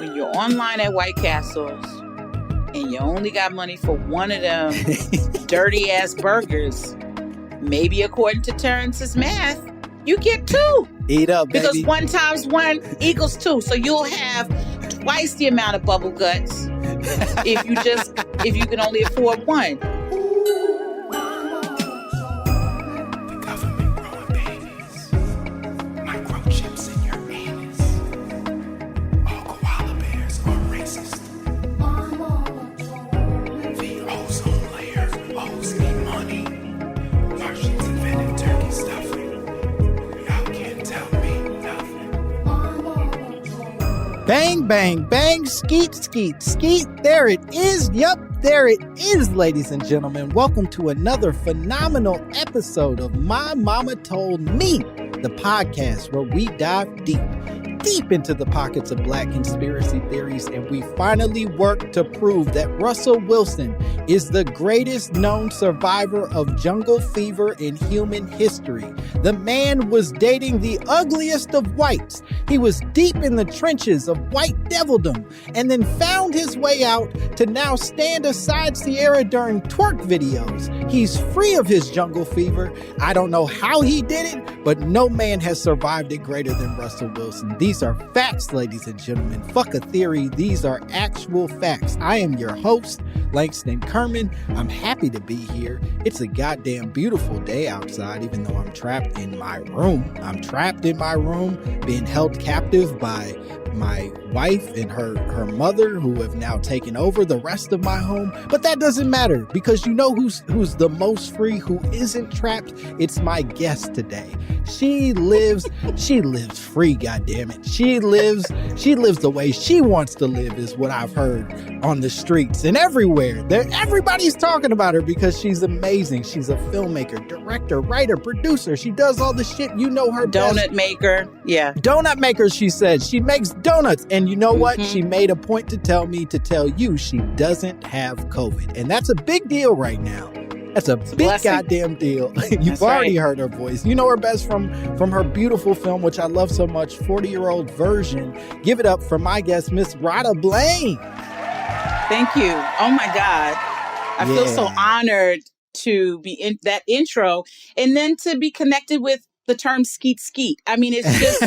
when you're online at White Castles and you only got money for one of them dirty ass burgers, maybe according to Terrence's math, you get two. Eat up, baby. Because 1 times 1 equals 2. So you'll have twice the amount of bubble guts if you can only afford one. Bang, bang, bang, skeet, skeet, skeet. There it is. Yep, there it is, ladies and gentlemen. Welcome to another phenomenal episode of My Mama Told Me, the podcast where we dive deep into the pockets of Black conspiracy theories, and we finally work to prove that Russell Wilson is the greatest known survivor of jungle fever in human history. The man was dating the ugliest of whites. He was deep in the trenches of white devildom and then found his way out to now stand aside Sierra during twerk videos. He's free of his jungle fever. I don't know how he did it, but no man has survived it greater than Russell Wilson. These are facts, ladies and gentlemen. Fuck a theory. These are actual facts. I am your host, Langston Kerman. I'm happy to be here. It's a goddamn beautiful day outside, even though I'm trapped in my room. I'm trapped in my room, being held captive by my wife and her mother, who have now taken over the rest of my home. But that doesn't matter, because you know who's the most free, who isn't trapped? It's my guest today. She lives free, goddammit. She lives the way she wants to live, is what I've heard on the streets and everywhere. Everybody's talking about her because she's amazing. She's a filmmaker, director, writer, producer. She does all the shit. You know her best. Donut maker. Yeah. Donut maker, she said. She makes donuts. And you know what? She made a point to tell you she doesn't have COVID. And that's a big deal right now. That's a big goddamn deal. You've already heard her voice. You know her best from her beautiful film, which I love so much, 40-Year-Old Version. Give it up for my guest, Miss Radha Blank. Thank you. Oh my God. I feel so honored to be in that intro and then to be connected with the term skeet skeet. I mean, it's just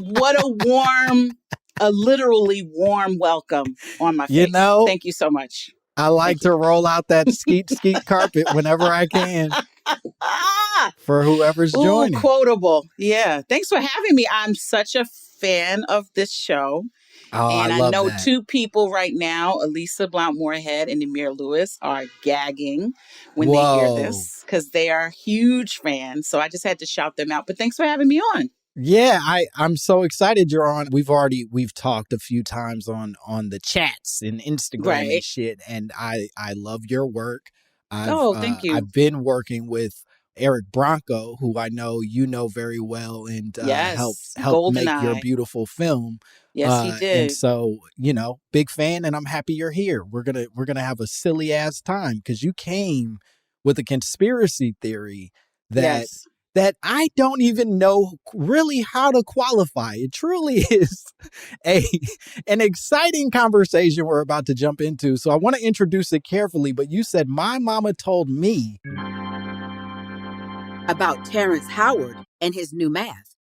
what a literally warm welcome on my face. You know, thank you so much. I like to roll out that skeet carpet whenever I can for whoever's joining. Quotable. Yeah. Thanks for having me. I'm such a fan of this show. Oh, and I love know that. 2 people right now, Elisa Blount-Moorhead and Amir Lewis, are gagging when they hear this because they are huge fans. So I just had to shout them out. But thanks for having me on. Yeah, I'm so excited you're on. We've talked a few times on the chats and Instagram and shit, and I love your work. Thank you. I've been working with Eric Bronco, who I know you know very well, and helped make your beautiful film. Yes, he did. And so, big fan, and I'm happy you're here. We're gonna have a silly ass time because you came with a conspiracy theory that I don't even know really how to qualify. It truly is an exciting conversation we're about to jump into. So I want to introduce it carefully, but you said, my mama told me about Terrence Howard and his new math.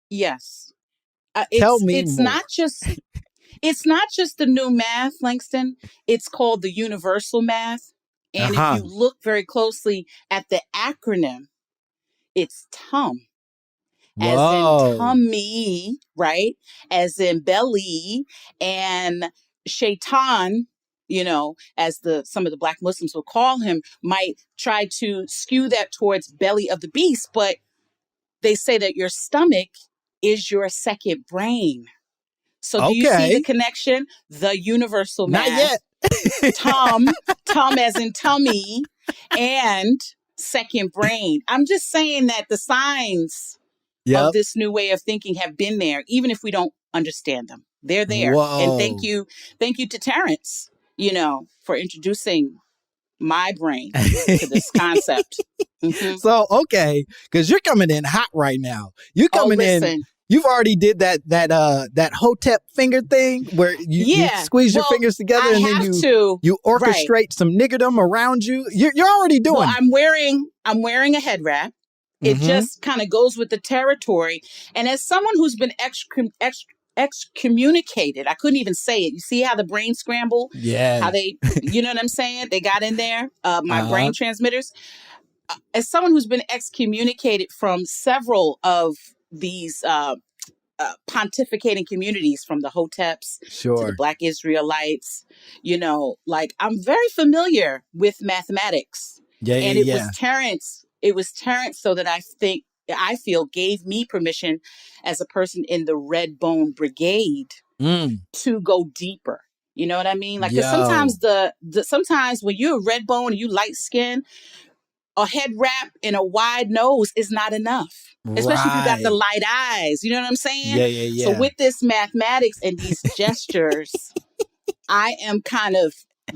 Yes. Tell me it's more. It's not just the new math, Langston. It's called the universal math. And if you look very closely at the acronym, it's TUM. As in tummy, right? As in belly, and shaitan, as some of the Black Muslims will call him, might try to skew that towards belly of the beast. But they say that your stomach is your second brain. So do you see the connection? The universal math. Not yet. Tum as in tummy, and second brain. I'm just saying that the signs of this new way of thinking have been there, even if we don't understand them. They're there. Whoa. And thank you to Terrence, for introducing my brain to this concept. So, because you're coming in hot right now. You're coming in You've already did that hotep finger thing where you squeeze your fingers together and then you orchestrate some niggerdom around you. You're already doing. Well, I'm wearing a head wrap. It just kind of goes with the territory. And as someone who's been excommunicated, I couldn't even say it. You see how the brain scramble? Yeah. How they, you know what I'm saying? They got in there, my brain transmitters. As someone who's been excommunicated from several of these pontificating communities, from the Hoteps to the Black Israelites, I'm very familiar with mathematics. And it was Terrence, so that I feel gave me permission as a person in the Red Bone Brigade to go deeper. You know what I mean? Like, 'cause sometimes sometimes when you're a red bone and you light skin, a head wrap and a wide nose is not enough. Especially if you got the light eyes. You know what I'm saying? Yeah. So with this mathematics and these gestures, I am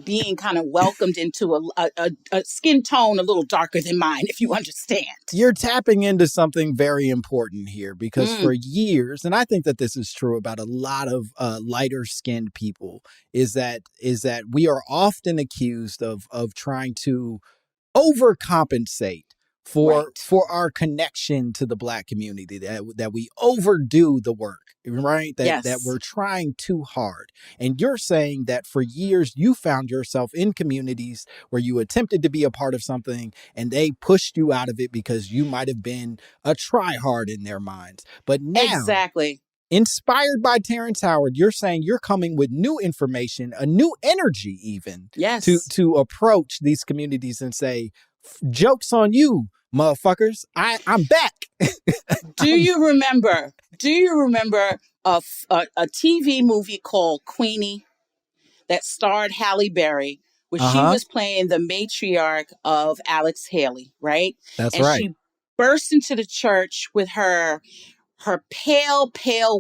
being welcomed into a skin tone a little darker than mine, if you understand. You're tapping into something very important here, because for years, and I think that this is true about a lot of lighter skinned people, is that we are often accused of trying to overcompensate for our connection to the Black community, that we overdo the work, right? That we're trying too hard. And you're saying that for years you found yourself in communities where you attempted to be a part of something and they pushed you out of it because you might have been a try-hard in their minds. But now, inspired by Terrence Howard, you're saying you're coming with new information, a new energy even, to approach these communities and say, joke's on you, motherfuckers. I'm back. Do you remember a TV movie called Queenie that starred Halle Berry, where she was playing the matriarch of Alex Haley, right? That's right. She burst into the church with her pale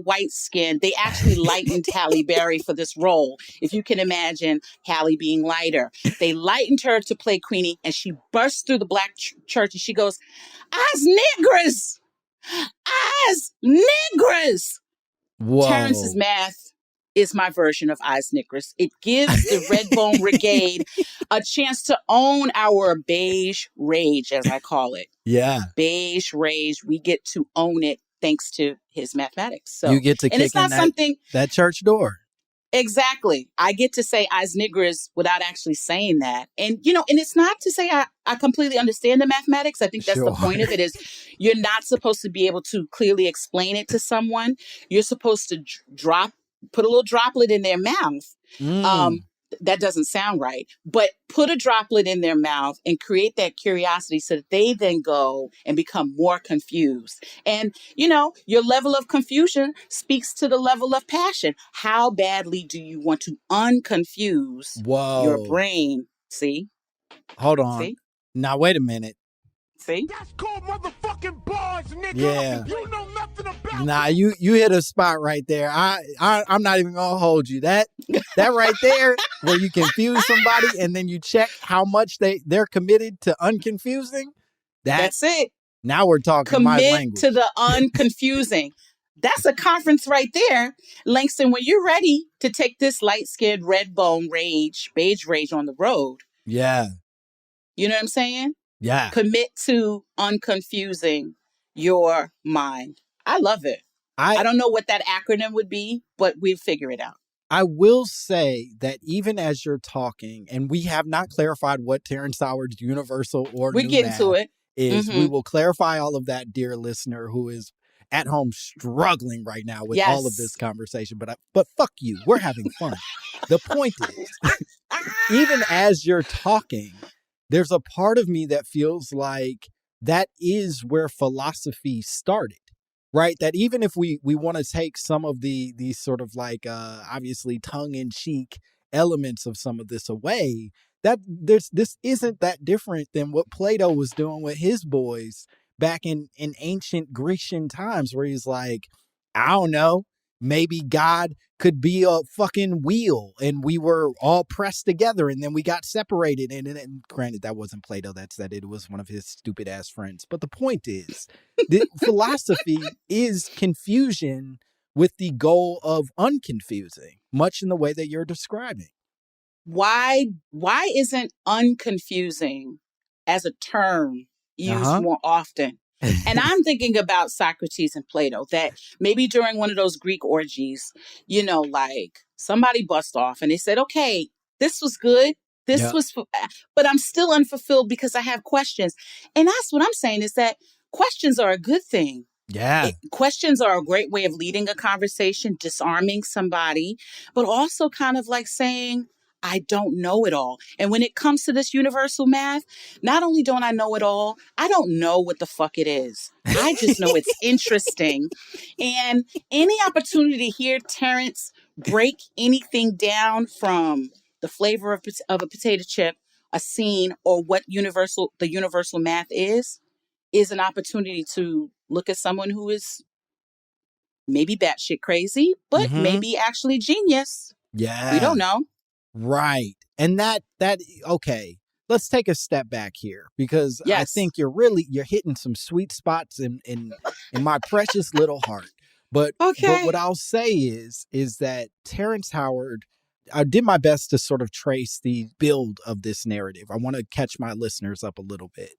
white skin. They actually lightened Halle Berry for this role. If you can imagine Halle being lighter. They lightened her to play Queenie, and she bursts through the Black church and she goes, "As niggers! As niggers!" Whoa. Terrence's math is my version of Eyes Niggers. It gives the Red Bone Brigade a chance to own our beige rage, as I call it. Yeah. Beige rage. We get to own it thanks to his mathematics. So you get to kick in that church door. Exactly. I get to say Eyes Niggers without actually saying that. And, and it's not to say I completely understand the mathematics. I think that's the point of it, is you're not supposed to be able to clearly explain it to someone. You're supposed to put a little droplet in their mouth. That doesn't sound right, but put a droplet in their mouth and create that curiosity so that they then go and become more confused. And, your level of confusion speaks to the level of passion. How badly do you want to unconfuse your brain? See? Hold on. See? Now, wait a minute. See? That's called motherfucking bars, nigga. Yeah. You know nothing about Nah, you hit a spot right there. I'm not even gonna hold you. That right there, where you confuse somebody and then you check how much they're committed to unconfusing. That's it. Now we're talking my language. Commit to the unconfusing. That's a conference right there. Langston, when you're ready to take this light-skinned red bone rage, beige rage on the road. Yeah. You know what I'm saying? Yeah. Commit to unconfusing your mind. I love it. I don't know what that acronym would be, but we'll figure it out. I will say that even as you're talking, and we have not clarified what Terrence Howard's universal or we're getting to it is, we will clarify all of that, dear listener, who is at home struggling right now with all of this conversation. But fuck you, we're having fun. The point is, even as you're talking, there's a part of me that feels like that is where philosophy started, right? That even if we want to take some of these sort of like, obviously tongue-in-cheek elements of some of this away, that this isn't that different than what Plato was doing with his boys back in ancient Grecian times, where he's like, I don't know, Maybe God could be a fucking wheel and we were all pressed together and then we got separated. And granted, that wasn't Plato that said it. It was one of his stupid ass friends. But the point is, the philosophy is confusion with the goal of unconfusing, much in the way that you're describing. Why isn't unconfusing as a term used more often? And I'm thinking about Socrates and Plato, that maybe during one of those Greek orgies, like somebody bust off and they said, okay, this was good. This was, but I'm still unfulfilled because I have questions. And that's what I'm saying, is that questions are a good thing. Yeah. Questions are a great way of leading a conversation, disarming somebody, but also kind of like saying, I don't know it all. And when it comes to this universal math, not only don't I know it all, I don't know what the fuck it is. I just know it's interesting. And any opportunity to hear Terrence break anything down, from the flavor of a potato chip, a scene, or what the universal math is an opportunity to look at someone who is maybe batshit crazy, but maybe actually genius. Yeah. We don't know. Right. And that okay, let's take a step back here, because I think you're hitting some sweet spots in my precious little heart. But what I'll say is that Terrence Howard, I did my best to sort of trace the build of this narrative. I want to catch my listeners up a little bit.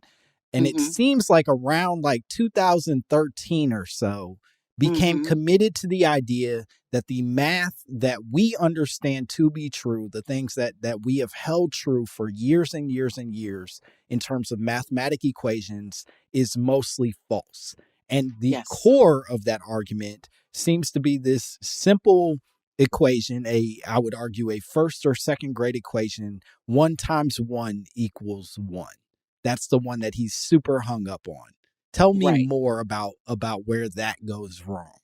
And it seems like around like 2013 or so, became committed to the idea that the math that we understand to be true, the things that we have held true for years and years and years in terms of mathematical equations, is mostly false. And the core of that argument seems to be this simple equation, I would argue a first or second grade equation: 1 times 1 equals 1. That's the one that he's super hung up on. Tell me more about where that goes wrong.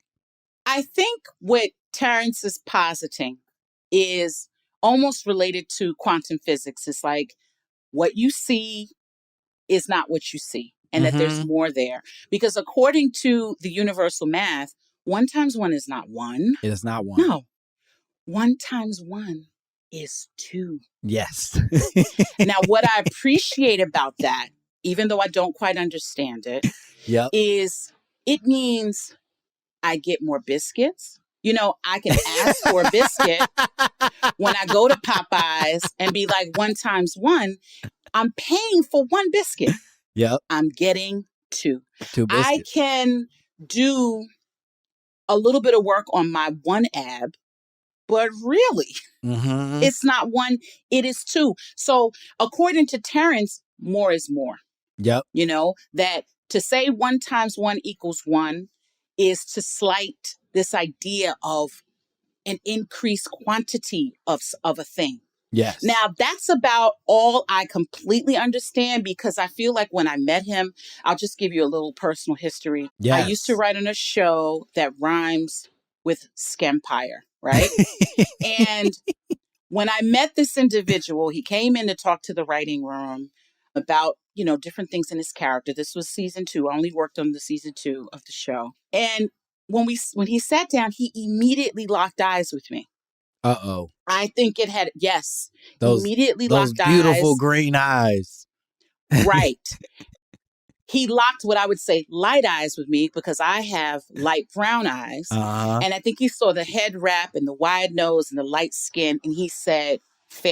I think what Terrence is positing is almost related to quantum physics. It's like, what you see is not what you see, and that there's more there. Because according to the universal math, 1 times 1 is not 1. It is not 1. No. 1 times 1 is 2. Yes. Now, what I appreciate about that, even though I don't quite understand it, is it means I get more biscuits. I can ask for a biscuit when I go to Popeyes and be like, 1 times 1. I'm paying for 1 biscuit. Yep. I'm getting 2. 2 biscuits. I can do a little bit of work on my 1 ab, but really, it's not 1, it is 2. So according to Terrence, more is more. Yep. That to say 1 times 1 equals 1 is to slight this idea of an increased quantity of a thing. Yes. Now, that's about all I completely understand, because I feel like when I met him, I'll just give you a little personal history. Yes. I used to write on a show that rhymes with Skempire, right? And when I met this individual, he came in to talk to the writing room about, different things in his character. This was season 2. I only worked on the season 2 of the show. And when he sat down, he immediately locked eyes with me. Uh-oh. I think it had, those locked eyes. Beautiful green eyes. Right. He locked what I would say light eyes with me, because I have light brown eyes. And I think he saw the head wrap and the wide nose and the light skin. And he said,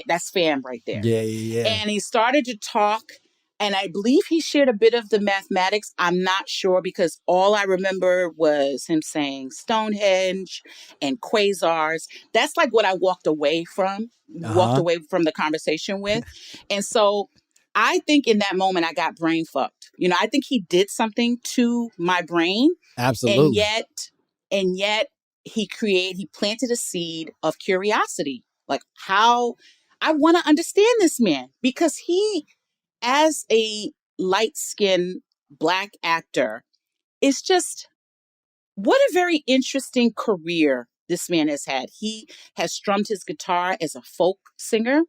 that's fam right there. Yeah. And he started to talk. And I believe he shared a bit of the mathematics. I'm not sure, because all I remember was him saying Stonehenge and quasars. That's like what I walked away from the conversation with. And so I think in that moment I got brain fucked. I think he did something to my brain. Absolutely. And yet he planted a seed of curiosity. Like, how I want to understand this man, because he, as a light-skinned Black actor, is just, what a very interesting career this man has had. He has strummed his guitar as a folk singer.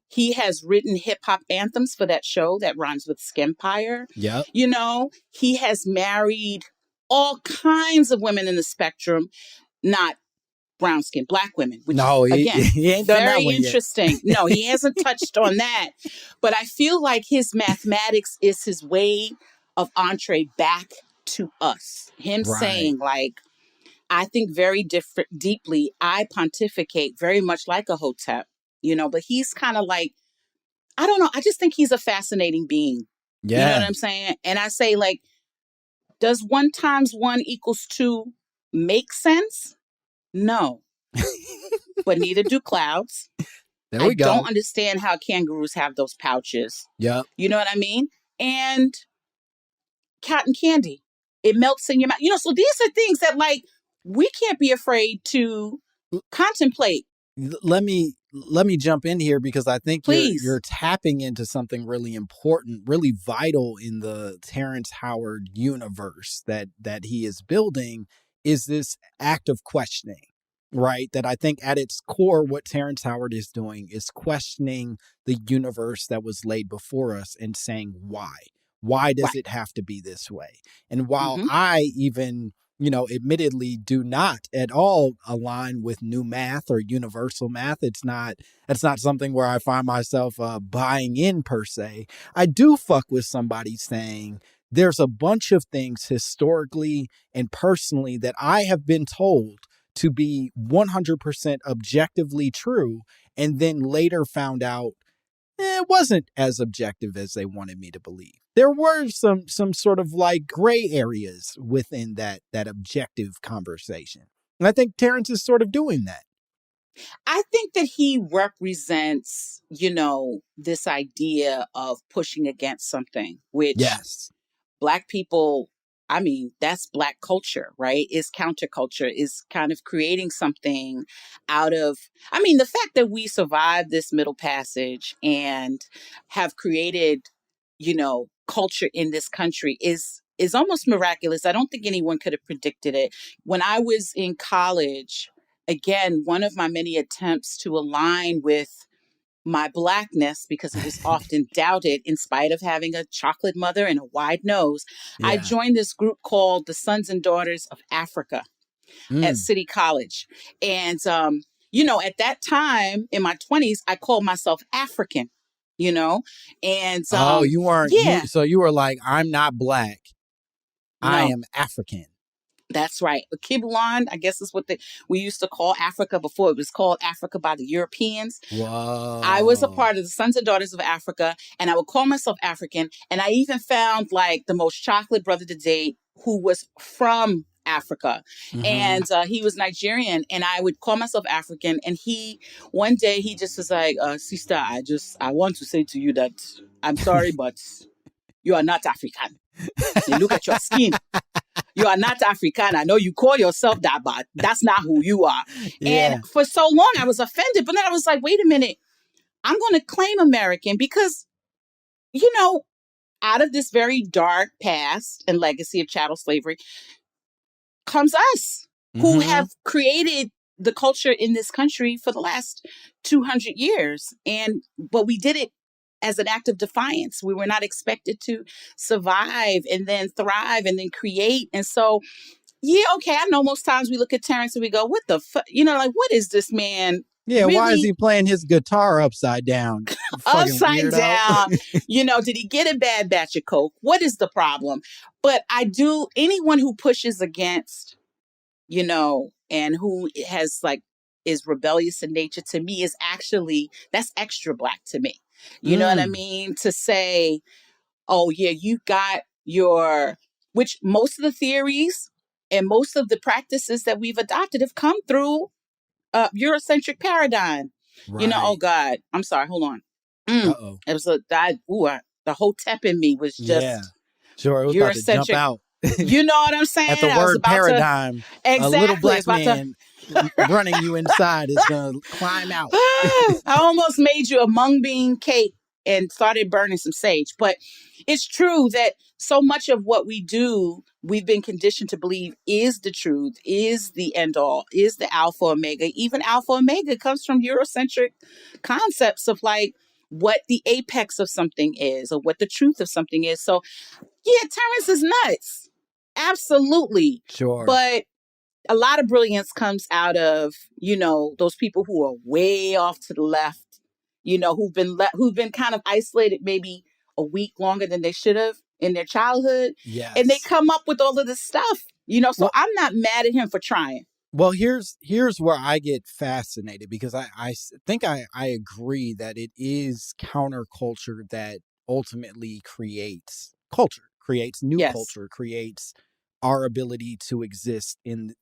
He has written hip-hop anthems for that show that rhymes with Skempire. Yep. He has married all kinds of women in the spectrum. not brown skin, Black women, which No, is, again, he ain't done that very one yet. interesting. No, he hasn't touched on that. But I feel like his mathematics is his way of entree back to us. Him saying, like, I think very deeply, I pontificate very much like a hotep, but he's kind of like, I don't know. I just think he's a fascinating being. Yeah. You know what I'm saying? And I say, like, does 1 × 1 = 2 make sense? No. But neither do clouds. There we go. I don't understand how kangaroos have those pouches. Yep. You know what I mean? And cotton candy, it melts in your mouth. So these are things that, like, we can't be afraid to contemplate. Let me jump in here because I think you're tapping into something really important, really vital in the Terrence Howard universe that he is building, is this act of questioning, right? That I think at its core, what Terrence Howard is doing is questioning the universe that was laid before us and saying, why? Why does it have to be this way? And while I even, admittedly do not at all align with new math or universal math, that's not something where I find myself buying in per se. I do fuck with somebody saying there's a bunch of things historically and personally that I have been told to be 100% objectively true, and then later found out it wasn't as objective as they wanted me to believe. There were some sort of like gray areas within that objective conversation. And I think Terrence is sort of doing that. I think that he represents, this idea of pushing against something, which Black people, I mean, that's Black culture, right? Is counterculture, is kind of creating something out of, the fact that we survived this Middle Passage and have created, culture in this country is almost miraculous. I don't think anyone could have predicted it. When I was in college, again, one of my many attempts to align with my Blackness, because it was often doubted in spite of having a chocolate mother and a wide nose, I joined this group called the Sons and Daughters of Africa at City College. And, at that time in my 20s, I called myself African, and you weren't. So you were like, I'm not Black. No. I am African. That's right. Kibulon, I guess is what we used to call Africa before it was called Africa by the Europeans. Whoa. I was a part of the Sons and Daughters of Africa, and I would call myself African. And I even found like the most chocolate brother to date who was from Africa. And he was Nigerian, and I would call myself African. And one day he just was like, sister, I want to say to you that I'm sorry, but you are not African. You look at your skin. You are not African. I know you call yourself that, but that's not who you are. Yeah. And for so long, I was offended. But then I was like, wait a minute. I'm going to claim American because, out of this very dark past and legacy of chattel slavery comes us who have created the culture in this country for the last 200 years. But we did it as an act of defiance. We were not expected to survive and then thrive and then create. And so, I know most times we look at Terrence and we go, what the fuck? What is this man? Yeah, really? Why is he playing his guitar upside down? Upside down. Did he get a bad batch of coke? What is the problem? But anyone who pushes against, and who has is rebellious in nature, to me is that's extra Black to me. You know what I mean? To say, oh yeah, you got which most of the theories and most of the practices that we've adopted have come through Eurocentric paradigm. Right. Oh God, I'm sorry, hold on. Uh-oh. It was the whole tep in me was just sure, it was about to jump out. You know what I'm saying? At the word paradigm, a little Black man running you inside is going to climb out. I almost made you a mung bean cake and started burning some sage. But it's true that so much of what we do, we've been conditioned to believe is the truth, is the end all, is the alpha omega. Even alpha omega comes from Eurocentric concepts of what the apex of something is or what the truth of something is. So yeah, Terrence is nuts. Absolutely. Sure. But a lot of brilliance comes out of, those people who are way off to the left, who've been kind of isolated maybe a week longer than they should have in their childhood. Yes. And they come up with all of this stuff, so Well, I'm not mad at him for trying. Well, here's where I get fascinated, because I think I agree that it is counterculture that ultimately creates culture, creates new Yes. culture, creates our ability to exist in,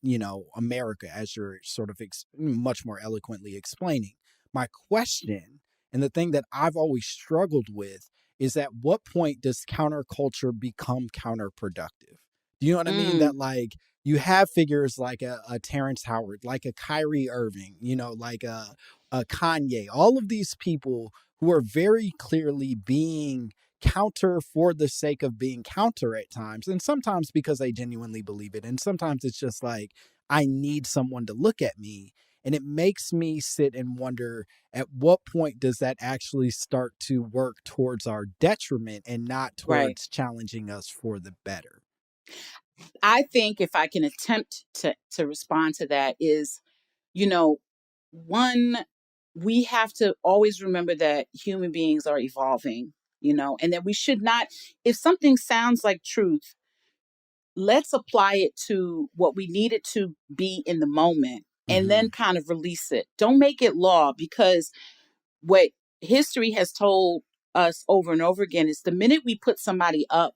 America, as you're sort of much more eloquently explaining. My question, and the thing that I've always struggled with, is at what point does counterculture become counterproductive? Do you know what I mean? That, like, you have figures like a Terrence Howard, like a Kyrie Irving, like a Kanye, all of these people who are very clearly being counter for the sake of being counter at times. And sometimes because they genuinely believe it. And sometimes it's just like, I need someone to look at me. And it makes me sit and wonder, at what point does that actually start to work towards our detriment and not towards challenging us for the better? I think if I can attempt to respond to that is, one, we have to always remember that human beings are evolving, and that we should not, if something sounds like truth, let's apply it to what we need it to be in the moment and then kind of release it. Don't make it law, because what history has told us over and over again is the minute we put somebody up,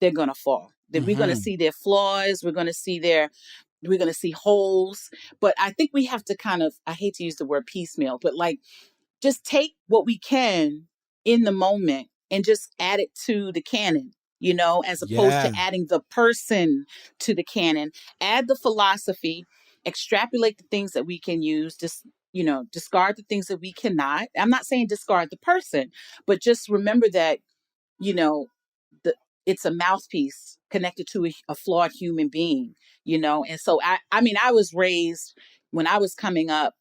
they're going to fall. That we're going to see their flaws. We're going to see holes. But I think we have to kind of, I hate to use the word piecemeal, but like, just take what we can in the moment and just add it to the canon, as opposed to adding the person to the canon. Add the philosophy, extrapolate the things that we can use, just, discard the things that we cannot. I'm not saying discard the person, but just remember that, it's a mouthpiece connected to a flawed human being, And so I was raised, when I was coming up,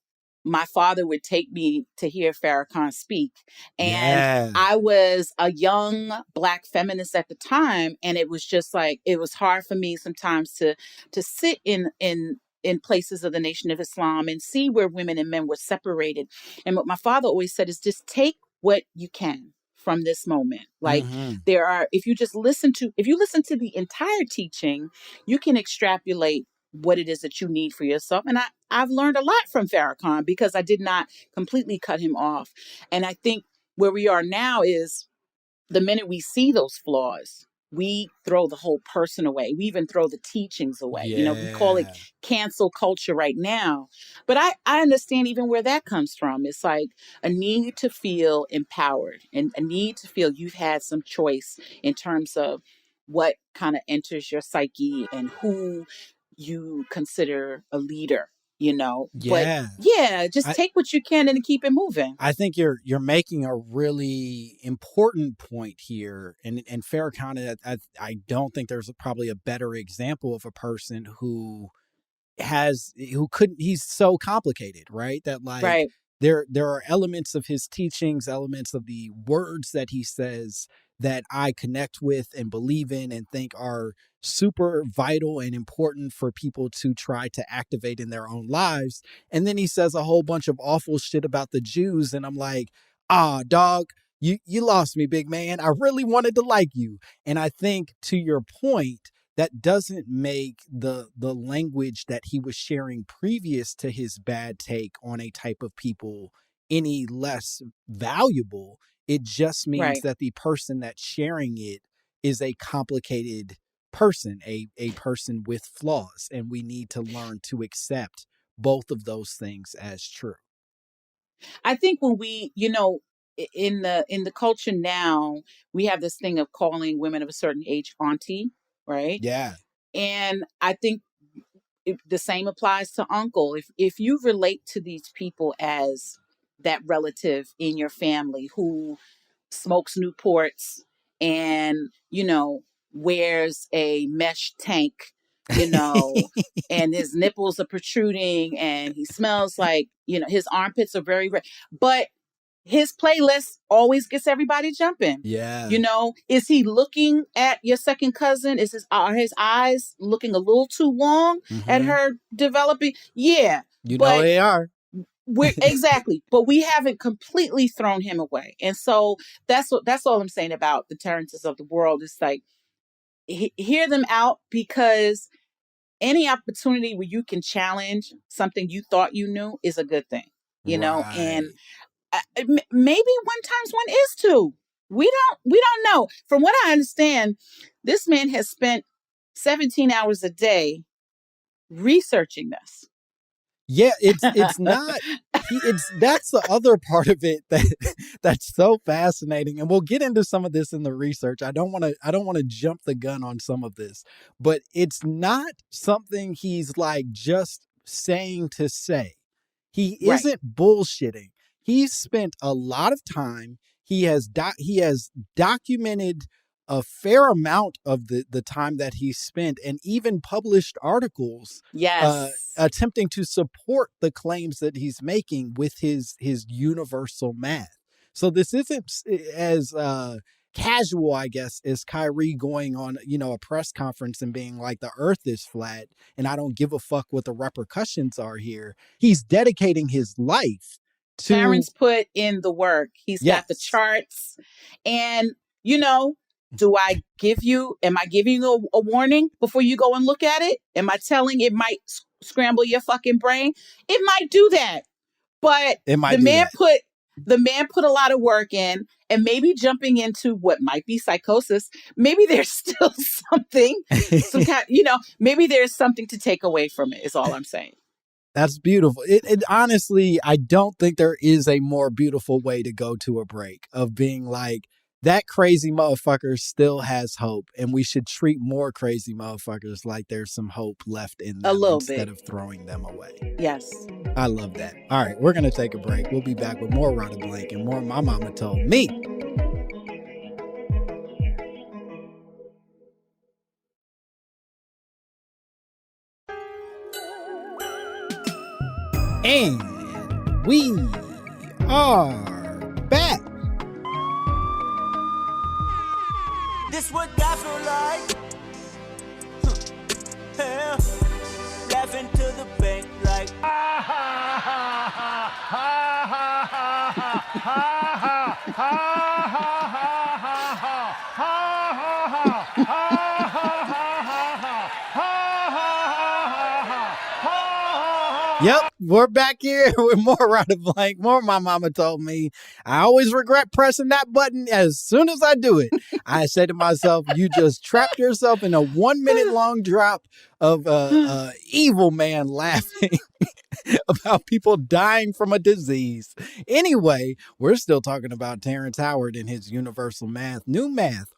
my father would take me to hear Farrakhan speak. And I was a young Black feminist at the time. And it was just like, it was hard for me sometimes to sit in places of the Nation of Islam and see where women and men were separated. And what my father always said is, just take what you can from this moment. Like, if you listen to the entire teaching, you can extrapolate what it is that you need for yourself. And I've learned a lot from Farrakhan because I did not completely cut him off. And I think where we are now is, the minute we see those flaws, we throw the whole person away. We even throw the teachings away. We call it cancel culture right now. But I understand even where that comes from. It's like a need to feel empowered and a need to feel you've had some choice in terms of what kind of enters your psyche and who you consider a leader. But just take what you can and keep it moving. I think you're making a really important point here, and Farrakhan, I don't think there's probably a better example of a person he's so complicated, right? That, like, there are elements of his teachings, elements of the words that he says that I connect with and believe in and think are super vital and important for people to try to activate in their own lives. And then he says a whole bunch of awful shit about the Jews. And I'm like, dog, you lost me, big man. I really wanted to like you. And I think, to your point, that doesn't make the language that he was sharing previous to his bad take on a type of people any less valuable. It just means that the person that's sharing it is a complicated person, a person with flaws, and we need to learn to accept both of those things as true. I think when we, in the culture now, we have this thing of calling women of a certain age auntie, right? Yeah. And I think the same applies to uncle. If you relate to these people as that relative in your family who smokes Newports and, wears a mesh tank, and his nipples are protruding and he smells like, his armpits are very red, but his playlist always gets everybody jumping. Yeah. You know, is he looking at your second cousin? Are his eyes looking a little too long at her developing? Yeah. You know they are. Exactly. But we haven't completely thrown him away. And so that's all I'm saying about the Terrences of the world. It's like, hear them out, because any opportunity where you can challenge something you thought you knew is a good thing, you know, and maybe one times one is two. We don't know. From what I understand, this man has spent 17 hours a day researching this. Yeah, it's not. That's the other part of it that's so fascinating, and we'll get into some of this in the research. I don't want to jump the gun on some of this, but it's not something he's like just saying to say. He isn't bullshitting. He's spent a lot of time. He has documented a fair amount of the time that he spent, and even published articles attempting to support the claims that he's making with his universal math. So this isn't as casual, I guess, as Kyrie going on, a press conference and being like, the earth is flat and I don't give a fuck what the repercussions are here. He's dedicating his life to... Terrence put in the work. He's got the charts, and am I giving you a warning before you go and look at it? Am I telling it might scramble your fucking brain? It might do that. But the man put a lot of work in, and maybe jumping into what might be psychosis, maybe there's still something, maybe there's something to take away from it, is all I'm saying. That's beautiful. It honestly, I don't think there is a more beautiful way to go to a break, of being like, that crazy motherfucker still has hope, and we should treat more crazy motherfuckers like there's some hope left in them instead of throwing them away. Yes. I love that. All right, we're going to take a break. We'll be back with more Radha Blank and more My Mama Told Me. And we are back. This what guys are like. Yeah. Laughing to the bank like ha ha ha ha ha ha ha ha ha ha Yep, we're back here with more Radha Blank, more My Mama Told Me. I always regret pressing that button as soon as I do it. I say to myself, you just trapped yourself in a 1 minute long drop of evil man laughing about people dying from a disease. Anyway, we're still talking about Terrence Howard and his universal math, new math,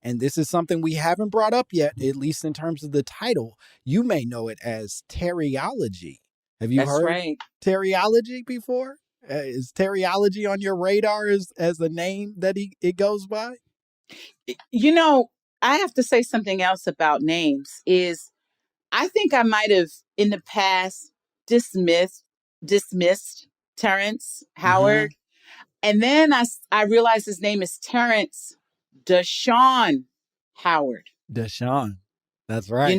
and this is something we haven't brought up yet, at least in terms of the title, you may know it as Terriology. Have you heard Terriology before? Is Terriology on your radar as a name that it goes by? I have to say something else about names is I think I might have in the past dismissed Terrence Howard. And then I realized his name is Terrence Deshaun Howard. Deshaun. That's right.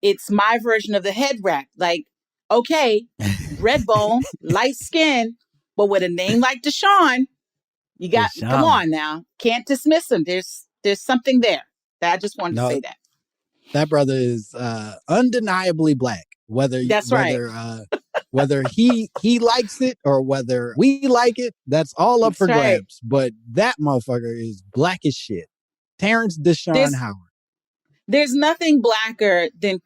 It's my version of the head wrap. Like, okay, red bone, light skin, but with a name like Deshaun, you got, come on now. Can't dismiss him. There's something there. I just wanted to say that. That brother is undeniably black. Whether he likes it or whether we like it, that's all up for grabs. But that motherfucker is black as shit. Terrence Deshaun Howard. There's nothing blacker than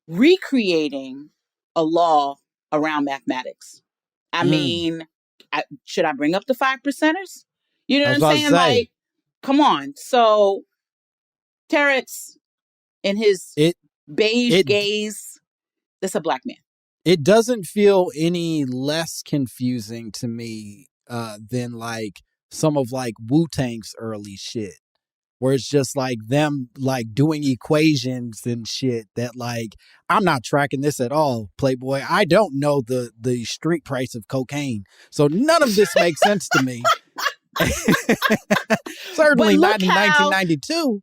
recreating a law around mathematics. I mean, should I bring up the 5%ers? You know what I'm saying? Like, come on. So Terrence and his beige gaze, that's a black man. It doesn't feel any less confusing to me than like some of like Wu-Tang's early shit, where it's just like them like doing equations and shit that like, I'm not tracking this at all, Playboy. I don't know the street price of cocaine. So none of this makes sense to me. Certainly not in 1992.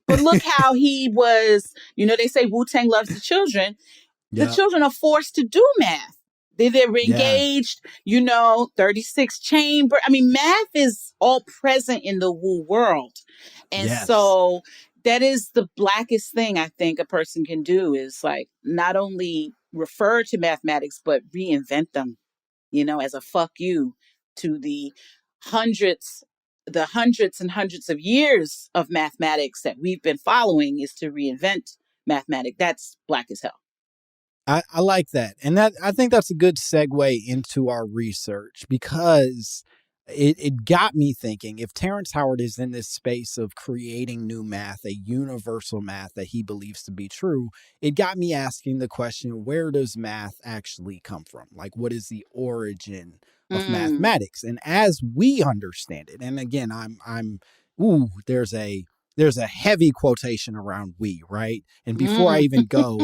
But look how he was, they say Wu-Tang loves the children. The children are forced to do math. They're engaged, 36 chamber. I mean, math is all present in the Wu world. And so that is the blackest thing I think a person can do is like not only refer to mathematics, but reinvent them, as a fuck you to the hundreds and hundreds of years of mathematics that we've been following is to reinvent mathematics. That's black as hell. I like that. And that I think that's a good segue into our research because it got me thinking, if Terrence Howard is in this space of creating new math, a universal math that he believes to be true, it got me asking the question, where does math actually come from? Like, what is the origin of mathematics? And as we understand it, and again, there's a heavy quotation around we, right? And before I even go,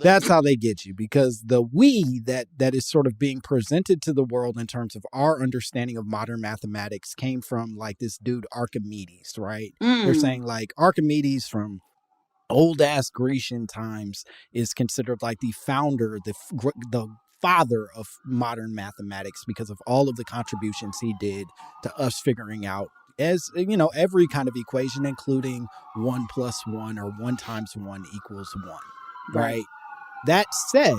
that's how they get you, because the we that is sort of being presented to the world in terms of our understanding of modern mathematics came from like this dude Archimedes, right? They're saying like Archimedes from old ass Grecian times is considered like the founder, the father of modern mathematics because of all of the contributions he did to us figuring out, as every kind of equation, including 1 + 1 or 1 × 1 = 1, right? That said,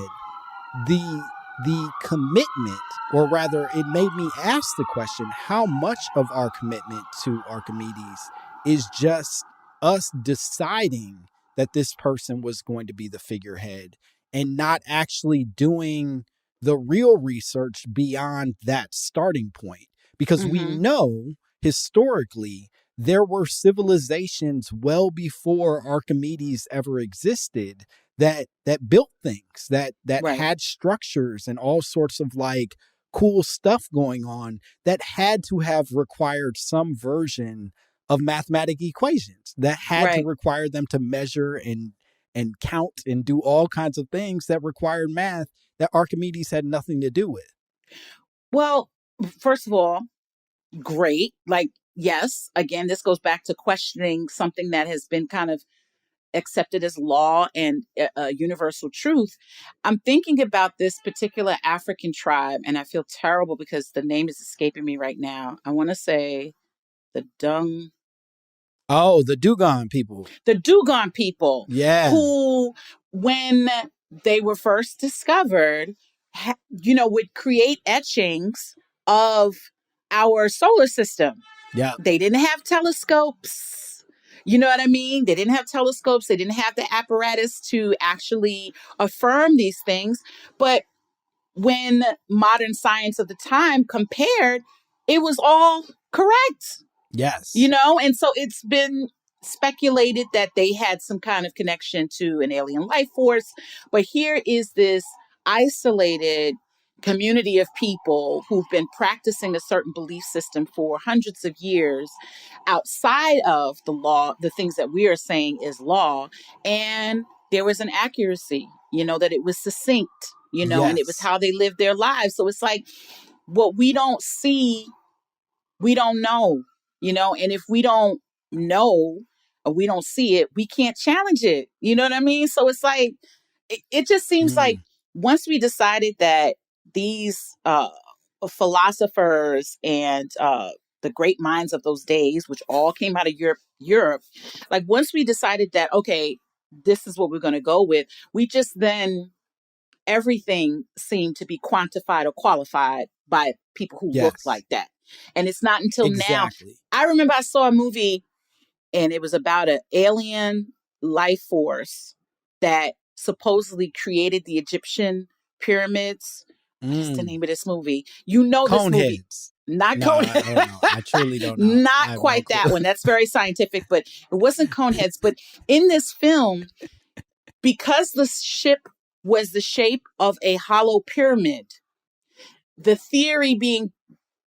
the commitment, or rather it made me ask the question, how much of our commitment to Archimedes is just us deciding that this person was going to be the figurehead and not actually doing the real research beyond that starting point? Because we know historically there were civilizations well before Archimedes ever existed that built things, that had structures and all sorts of like cool stuff going on that had to have required some version of mathematical equations, that had to require them to measure and count and do all kinds of things that required math that Archimedes had nothing to do with. Well, first of all, great. Like, yes, again, this goes back to questioning something that has been kind of accepted as law and universal truth. I'm thinking about this particular African tribe, and I feel terrible because the name is escaping me right now. I want to say the Dogon people. The Dogon people. Yeah. Who, when they were first discovered, would create etchings of our solar system. Yeah. They didn't have telescopes. You know what I mean? They didn't have telescopes. They didn't have the apparatus to actually affirm these things. But when modern science of the time compared, it was all correct. Yes. And so it's been speculated that they had some kind of connection to an alien life force. But here is this isolated community of people who've been practicing a certain belief system for hundreds of years outside of the law, the things that we are saying is law. And there was an accuracy, that it was succinct, and it was how they lived their lives. So it's like what we don't see, we don't know, and if we don't know or we don't see it, we can't challenge it. You know what I mean? So it's like, it just seems like once we decided that these philosophers and the great minds of those days, which all came out of Europe, like once we decided that, okay, this is what we're going to go with, we just then, everything seemed to be quantified or qualified by people who looked like that. And it's not until now. I remember I saw a movie and it was about an alien life force that supposedly created the Egyptian pyramids. What's the name of this movie? This movie. Not Coneheads. I truly don't know. Not quite that one. That's very scientific, but it wasn't Coneheads. But in this film, because the ship was the shape of a hollow pyramid, the theory being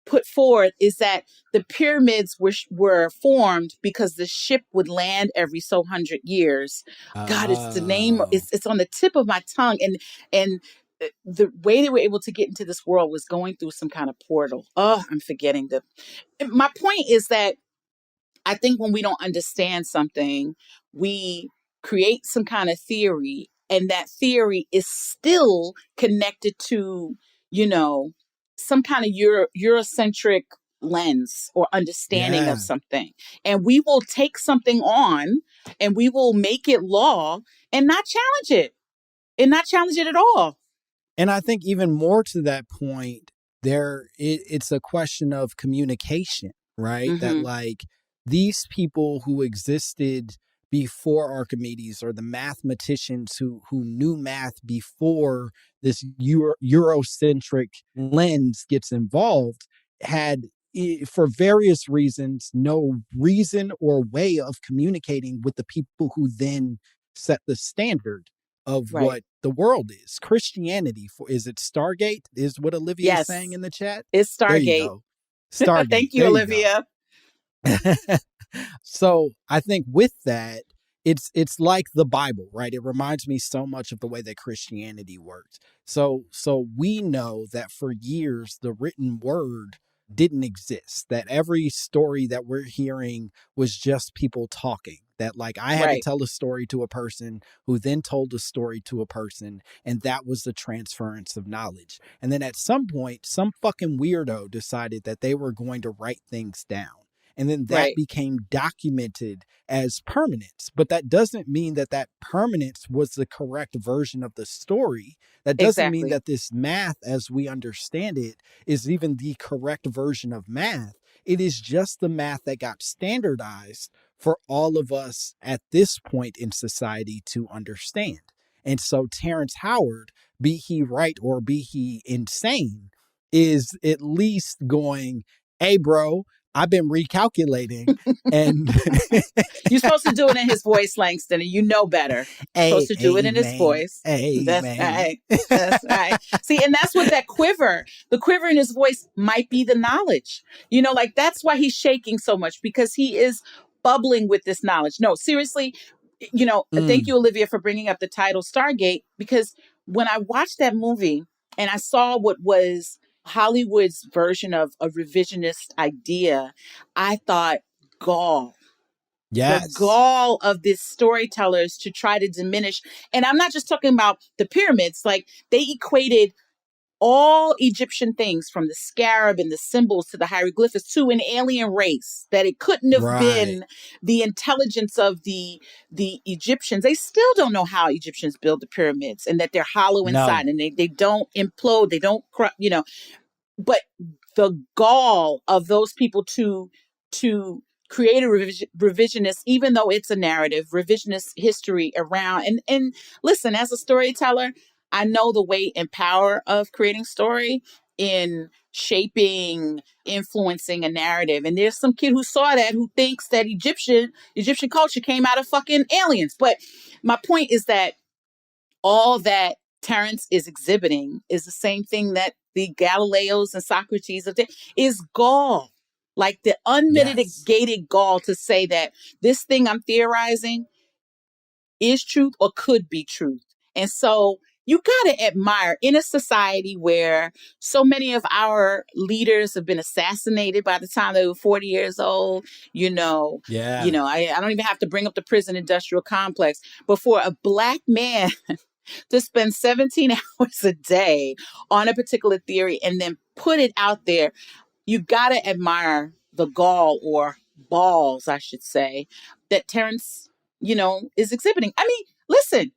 put forward is that the pyramids were formed because the ship would land every so 100 years. God, it's the name. It's on the tip of my tongue. And the way they were able to get into this world was going through some kind of portal. Oh, I'm forgetting my point is that I think when we don't understand something, we create some kind of theory, and that theory is still connected to, some kind of Eurocentric lens or understanding of something. And we will take something on and we will make it law and not challenge it at all. And I think even more to that point, it's a question of communication, right? Mm-hmm. That like these people who existed before Archimedes, or the mathematicians who knew math before this Eurocentric lens gets involved, had, for various reasons, no reason or way of communicating with the people who then set the standard of what the world is. Christianity, is it Stargate? Is what Olivia is saying in the chat? It's Stargate. There you go. Stargate. Thank you, Olivia. So I think with that, it's like the Bible, right? It reminds me so much of the way that Christianity works. So we know that for years, the written word didn't exist, that every story that we're hearing was just people talking, that like I had to tell a story to a person who then told a story to a person, and that was the transference of knowledge. And then at some point, some fucking weirdo decided that they were going to write things down. And then that became documented as permanence. But that doesn't mean that permanence was the correct version of the story. That doesn't mean that this math, as we understand it, is even the correct version of math. It is just the math that got standardized for all of us at this point in society to understand. And so Terrence Howard, be he right or be he insane, is at least going, hey, bro, I've been recalculating. And you're supposed to do it in his voice, Langston, and you know better. You're supposed to do it in his voice. That's right. That's right. See, and that's what that quiver, the quiver in his voice might be the knowledge. Like that's why he's shaking so much, because he is bubbling with this knowledge. No, seriously, thank you, Olivia, for bringing up the title Stargate, because when I watched that movie and I saw what was Hollywood's version of a revisionist idea, I thought, gall. Yes. The gall of these storytellers to try to diminish. And I'm not just talking about the pyramids. Like, they equated all Egyptian things, from the scarab and the symbols to the hieroglyphics, to an alien race, that it couldn't have been the intelligence of the Egyptians. They still don't know how Egyptians build the pyramids, and that they're hollow inside and they don't implode, they don't, but the gall of those people to create a revisionist, even though it's a narrative, revisionist history around. And listen, as a storyteller, I know the weight and power of creating story in shaping, influencing a narrative. And there's some kid who saw that, who thinks that Egyptian culture came out of fucking aliens. But my point is that all that Terrence is exhibiting is the same thing that the Galileos and Socrates is gall. Like the unmitigated gall to say that this thing I'm theorizing is truth or could be truth. And so you got to admire, in a society where so many of our leaders have been assassinated by the time they were 40 years old, I don't even have to bring up the prison industrial complex, but for a Black man to spend 17 hours a day on a particular theory and then put it out there, you got to admire the gall, or balls, I should say, that Terrence, is exhibiting. I mean, listen,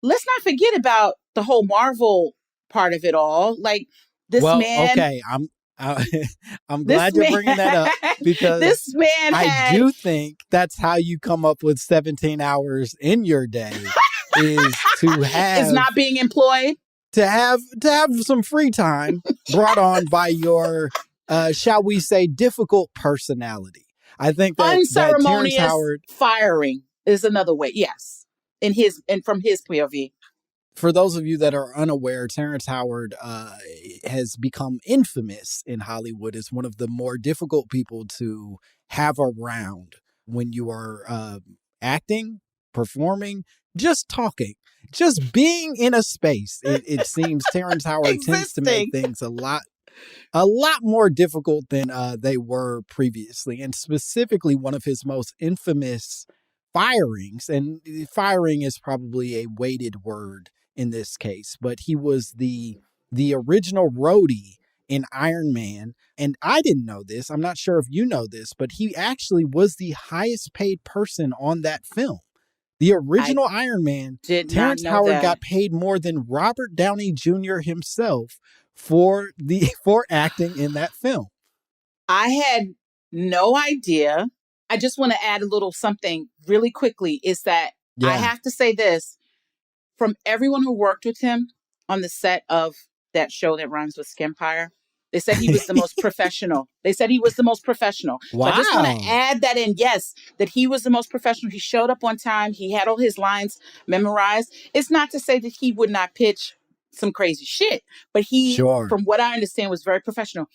let's not forget about the whole Marvel part of it all. Like this man. Okay, I'm glad you're bringing that up, because this man I do think that's how you come up with 17 hours in your day is to have is not being employed, to have some free time brought on by your shall we say difficult personality. I think that unceremonious Terrence Howard firing is another way. Yes. And from his POV. For those of you that are unaware, Terrence Howard has become infamous in Hollywood as one of the more difficult people to have around when you are acting, performing, just talking, just being in a space. It seems Terrence Howard tends to make things a lot more difficult than they were previously. And specifically, one of his most infamous firings, and firing is probably a weighted word in this case, but he was the original roadie in Iron Man. And I didn't know this. I'm not sure if you know this, but he actually was the highest paid person on that film. The original Iron Man, Terrence Howard got paid more than Robert Downey Jr. himself for acting in that film. I had no idea. I just want to add a little something really quickly, is that I have to say this. From everyone who worked with him on the set of that show that rhymes with Skempire, they said he was the most professional. Wow. So I just want to add that in. Yes, that he was the most professional. He showed up on time. He had all his lines memorized. It's not to say that he would not pitch some crazy shit, but he, from what I understand, was very professional.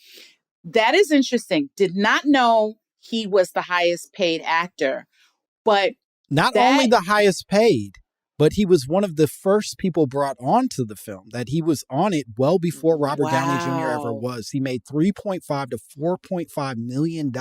That is interesting. Did not know he was the highest paid actor, but not only the highest paid, but he was one of the first people brought onto the film, that he was on it well before Robert Downey Jr. ever was. He made $3.5 to $4.5 million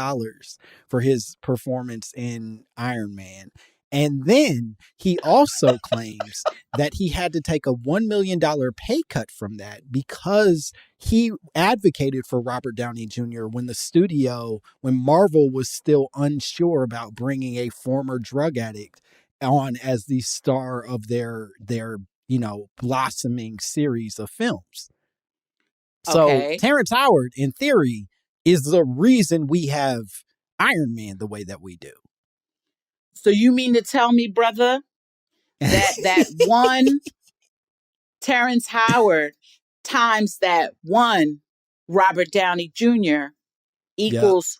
for his performance in Iron Man. And then he also claims that he had to take a $1 million pay cut from that because he advocated for Robert Downey Jr. when Marvel was still unsure about bringing a former drug addict on as the star of their blossoming series of films. So Terrence Howard, in theory, is the reason we have Iron Man the way that we do. So you mean to tell me, brother, that one Terrence Howard times that one Robert Downey Jr. equals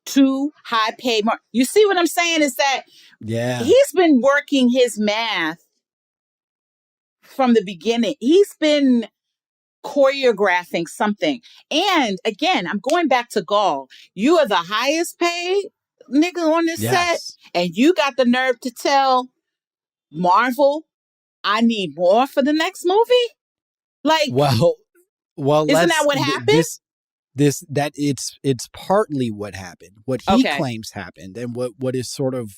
two high paid You see what I'm saying? Is that he's been working his math from the beginning. He's been choreographing something. And again, I'm going back to Gall. You are the highest paid nigga on this set, and you got the nerve to tell Marvel, I need more for the next movie? Like, well, isn't that what happened? It's partly what happened. What he claims happened, and what is sort of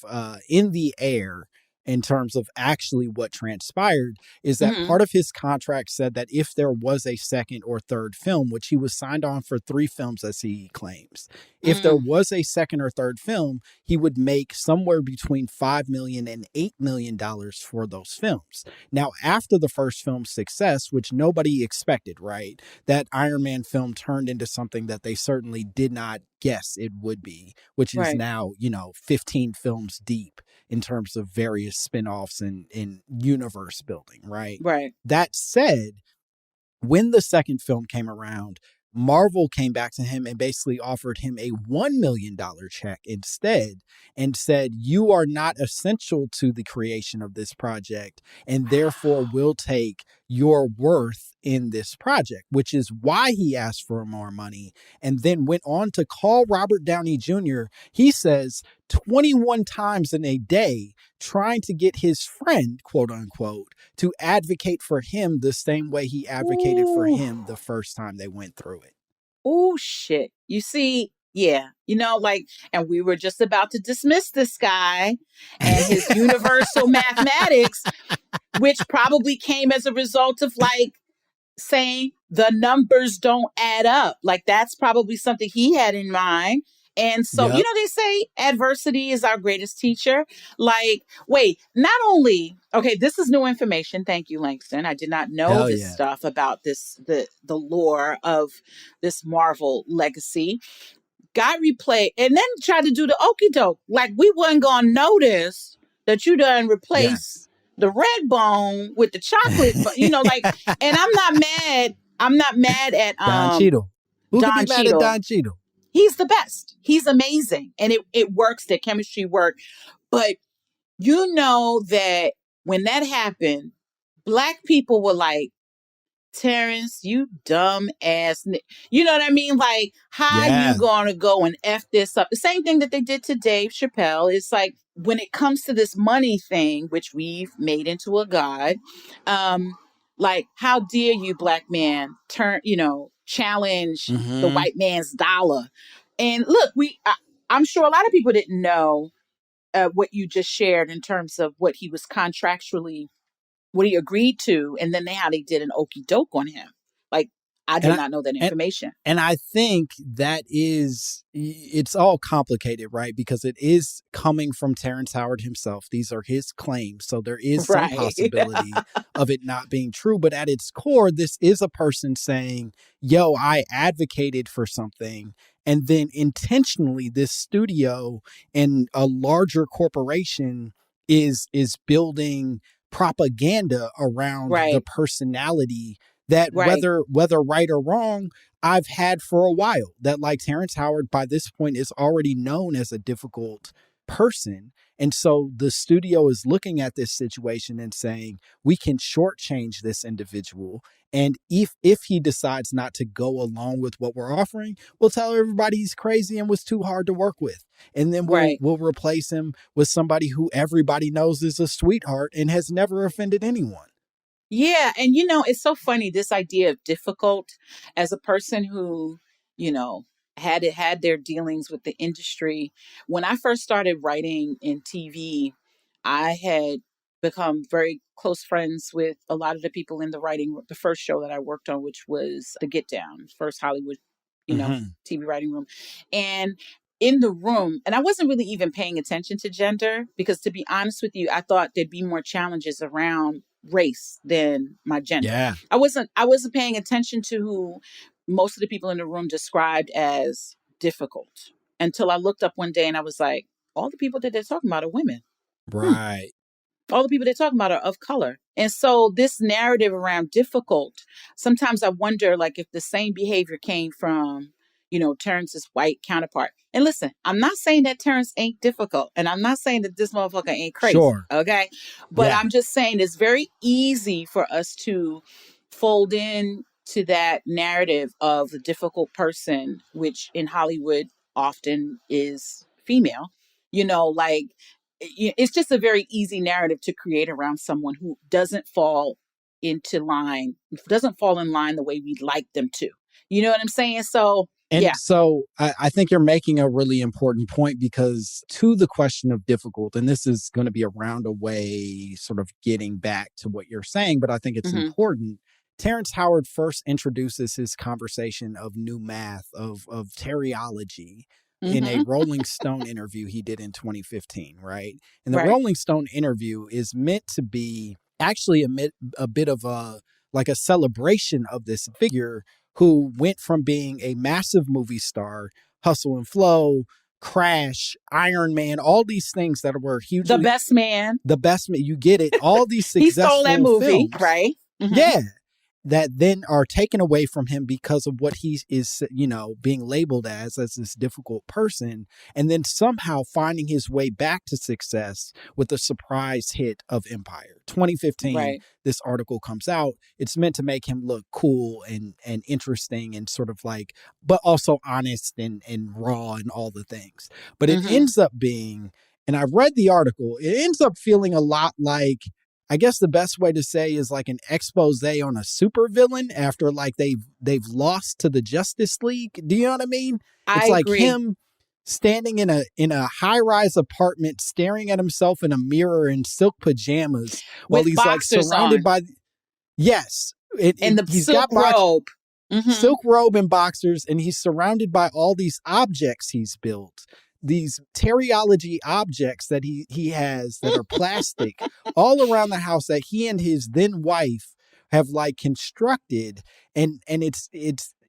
in the air in terms of actually what transpired is that part of his contract said that if there was a second or third film, which he was signed on for 3 films, as he claims, if there was a second or third film, he would make somewhere between $5 million and $8 million for those films. Now, after the first film's success, which nobody expected, right, that Iron Man film turned into something that they certainly did not guess it would be, which is now, 15 films deep in terms of various spin-offs and universe building, right? Right. That said, when the second film came around, Marvel came back to him and basically offered him a $1 million check instead and said, you are not essential to the creation of this project and therefore will take your worth in this project, which is why he asked for more money and then went on to call Robert Downey Jr., he says, 21 times in a day, trying to get his friend, quote unquote, to advocate for him the same way he advocated for him the first time they went through it. Oh, shit. You see, and we were just about to dismiss this guy and his universal mathematics, which probably came as a result of saying the numbers don't add up. That's probably something he had in mind. And so, they say adversity is our greatest teacher. Not only, this is new information. Thank you, Langston. I did not know stuff about the lore of this Marvel legacy. Got replayed and then tried to do the okie doke. We wasn't going to notice that you done replaced the red bone with the chocolate, and I'm not mad. I'm not mad at Don Cheadle. Who Don could be mad at Don Cheadle? He's the best. He's amazing. And it works. Their chemistry worked. But you know that when that happened, Black people were like, Terrence, you dumb ass. You know what I mean? Like, how you gonna go and F this up? The same thing that they did to Dave Chappelle. It's like, when it comes to this money thing, which we've made into a god, like, how dare you, black man, challenge the white man's dollar? And look, I'm sure a lot of people didn't know what you just shared in terms of what he was contractually, what he agreed to, and then how they did an okey doke on him. Like, I did not know that information. And I think that it's all complicated, right? Because it is coming from Terrence Howard himself. These are his claims. So there is some possibility of it not being true. But at its core, this is a person saying, yo, I advocated for something. And then intentionally, this studio and a larger corporation is building propaganda around the personality that whether right or wrong, I've had for a while. That, like, Terrence Howard by this point is already known as a difficult person. And so the studio is looking at this situation and saying, we can shortchange this individual. And if he decides not to go along with what we're offering, we'll tell everybody he's crazy and was too hard to work with. And then we'll replace him with somebody who everybody knows is a sweetheart and has never offended anyone. Yeah. And, it's so funny, this idea of difficult, as a person who, had their dealings with the industry. When I first started writing in TV, I had become very close friends with a lot of the people in the first show that I worked on, which was The Get Down, first Hollywood, TV writing room. And in the room, and I wasn't really even paying attention to gender, because, to be honest with you, I thought there'd be more challenges around race than my gender. Yeah. I wasn't paying attention to who most of the people in the room described as difficult, until I looked up one day and I was like, all the people that they're talking about are women. Right. All the people they're talking about are of color. And so this narrative around difficult, sometimes I wonder, like, if the same behavior came from, Terrence's white counterpart. And listen, I'm not saying that Terrence ain't difficult, and I'm not saying that this motherfucker ain't crazy. Sure. Okay. But I'm just saying it's very easy for us to fold in to that narrative of the difficult person, which in Hollywood often is female. It's just a very easy narrative to create around someone who doesn't fall in line the way we'd like them to. You know what I'm saying? So, So I think you're making a really important point, because to the question of difficult, and this is going to be a roundaway sort of getting back to what you're saying, but I think it's important. Terrence Howard first introduces his conversation of new math, of teriology, in a Rolling Stone interview he did in 2015, right? And the Rolling Stone interview is meant to be actually a bit of a celebration of this figure who went from being a massive movie star, Hustle and Flow, Crash, Iron Man, all these things that were hugely... The Best Man, you get it. All these successful he stole that movie, films, right? Yeah. That then are taken away from him because of what he is, being labeled as this difficult person, and then somehow finding his way back to success with the surprise hit of Empire. 2015, this article comes out. It's meant to make him look cool and interesting and sort of like, but also honest and raw and all the things. But it ends up being, and I read the article, it ends up feeling a lot like, I guess the best way to say is like an expose on a supervillain after like they've lost to the Justice League. Do you know what I mean? It's like him standing in a high-rise apartment, staring at himself in a mirror in silk pajamas while he's like surrounded by and the silk robe. Silk robe and boxers, and he's surrounded by all these objects he's built. These teriology objects that he has that are plastic all around the house that he and his then wife have like constructed. And it's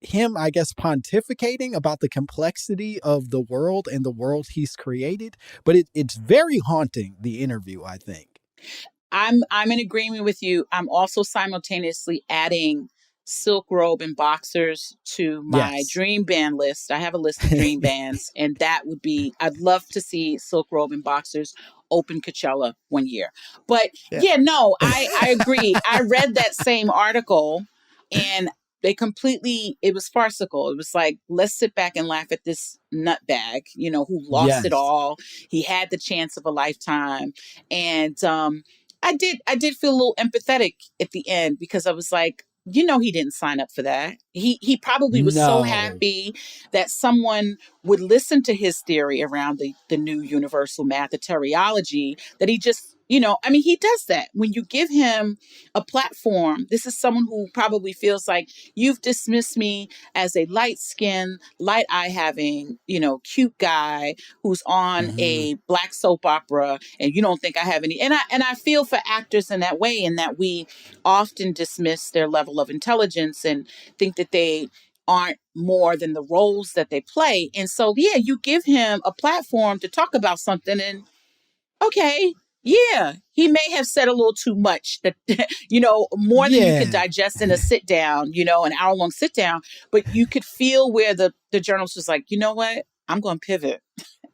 him, I guess, pontificating about the complexity of the world and the world he's created. But it's very haunting, the interview, I think. I'm in agreement with you. I'm also simultaneously adding silk robe and boxers to my dream band list. I have a list of dream bands, and that would be, I'd love to see silk robe and boxers open Coachella one year. But yeah, no, I agree. I read that same article and it was farcical. It was like, let's sit back and laugh at this nutbag, who lost it all. He had the chance of a lifetime. And I did feel a little empathetic at the end because I was like, he didn't sign up for that. He probably was so happy that someone would listen to his theory around the new universal math, the teleology, that he just, he does that. When you give him a platform, this is someone who probably feels like you've dismissed me as a light-skinned, light-eye having, cute guy who's on a black soap opera, and you don't think I have any. And I feel for actors in that way, in that we often dismiss their level of intelligence and think that they aren't more than the roles that they play. And so, yeah, you give him a platform to talk about something, and okay, yeah, he may have said a little too much that, more than you could digest in a sit down, an hour-long sit down, but you could feel where the journalist was like, you know what, I'm going to pivot.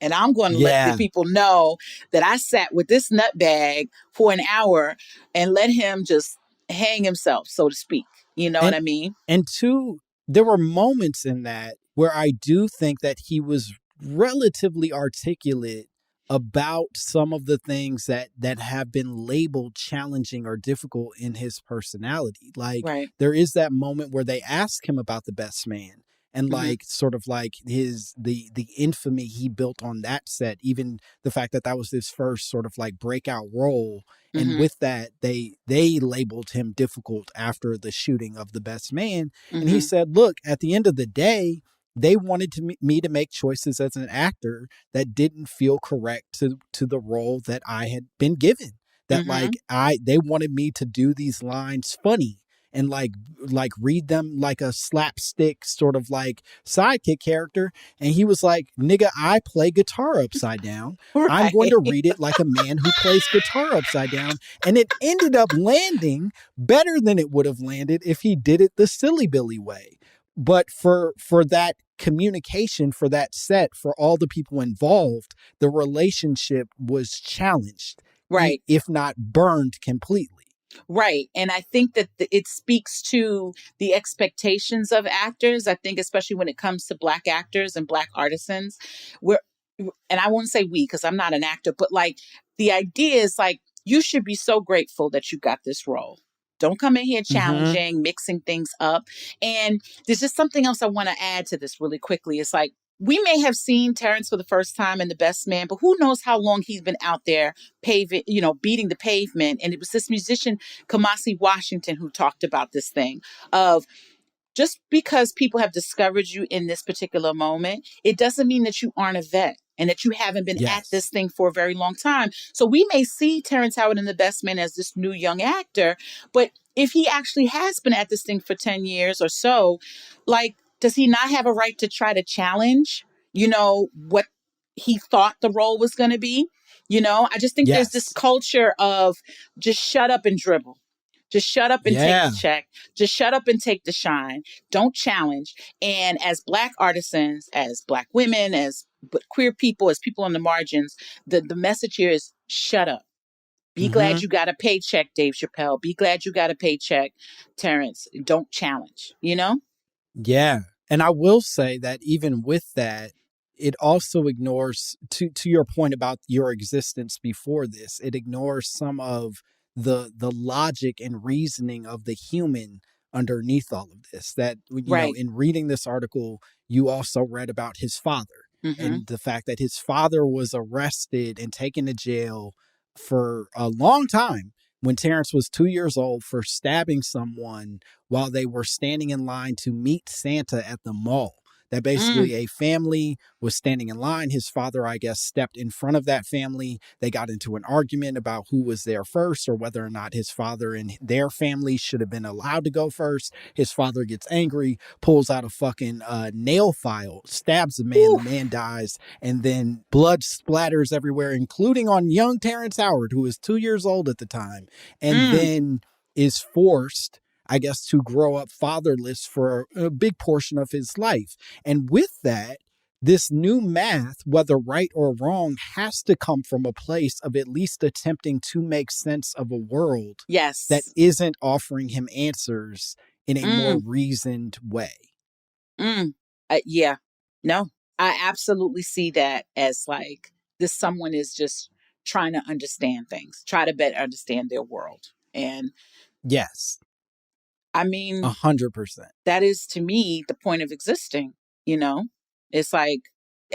And I'm going to let the people know that I sat with this nutbag for an hour and let him just hang himself, so to speak. You know what I mean? And two, there were moments in that where I do think that he was relatively articulate about some of the things that have been labeled challenging or difficult in his personality. Like, there is that moment where they ask him about the best man. And like, sort of like the infamy he built on that set, even the fact that was his first sort of like breakout role. And with that, they labeled him difficult after the shooting of The Best Man. And he said, look, at the end of the day, they wanted me to make choices as an actor that didn't feel correct to the role that I had been given. That they wanted me to do these lines funny and like read them like a slapstick sort of like sidekick character. And he was like, nigga, I play guitar upside down. I'm going to read it like a man who plays guitar upside down. And it ended up landing better than it would have landed if he did it the Silly Billy way. But for that communication, for that set, for all the people involved, the relationship was challenged. Right. If not burned completely. Right. And I think that it speaks to the expectations of actors. I think especially when it comes to Black actors and Black artisans, and I won't say we because I'm not an actor, but like the idea is like, you should be so grateful that you got this role. Don't come in here challenging, mixing things up. And there's just something else I want to add to this really quickly. It's like, we may have seen Terrence for the first time in The Best Man, but who knows how long he's been out there beating the pavement. And it was this musician, Kamasi Washington, who talked about this thing of just because people have discovered you in this particular moment, it doesn't mean that you aren't a vet and that you haven't been at this thing for a very long time. So we may see Terrence Howard in The Best Man as this new young actor, but if he actually has been at this thing for 10 years or so, like, does he not have a right to try to challenge, what he thought the role was going to be? I just think there's this culture of just shut up and dribble. Just shut up and take the check. Just shut up and take the shine. Don't challenge. And as Black artisans, as Black women, as queer people, as people on the margins, the message here is shut up. Be glad you got a paycheck, Dave Chappelle. Be glad you got a paycheck, Terrence. Don't challenge, Yeah. And I will say that even with that, it also ignores, to your point about your existence before this, it ignores some of the logic and reasoning of the human underneath all of this. That, in reading this article, you also read about his father and the fact that his father was arrested and taken to jail for a long time when Terrence was 2 years old for stabbing someone while they were standing in line to meet Santa at the mall. That basically a family was standing in line. His father, I guess, stepped in front of that family. They got into an argument about who was there first or whether or not his father and their family should have been allowed to go first. His father gets angry, pulls out a fucking nail file, stabs the man. The man dies, and then blood splatters everywhere, including on young Terrence Howard, who was 2 years old at the time, and then is forced, I guess, to grow up fatherless for a big portion of his life. And with that, this new math, whether right or wrong, has to come from a place of at least attempting to make sense of a world that Yes. isn't offering him answers in a more reasoned way. Yeah. No, I absolutely see that as like this someone is just trying to understand things, try to better understand their world. And yes, I mean, 100%. that is to me the point of existing, you know? It's like,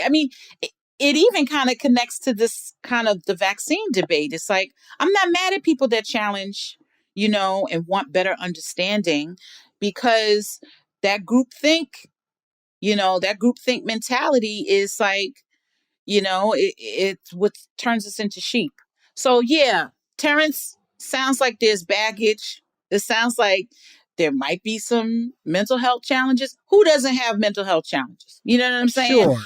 I mean, it even kind of connects to this kind of the vaccine debate. It's like, I'm not mad at people that challenge, you know, and want better understanding, because that groupthink, you know, that groupthink mentality is like, you know, it's what turns us into sheep. So yeah, Terrence, sounds like there's baggage. It sounds like there might be some mental health challenges. Who doesn't have mental health challenges? You know what I'm saying? Sure.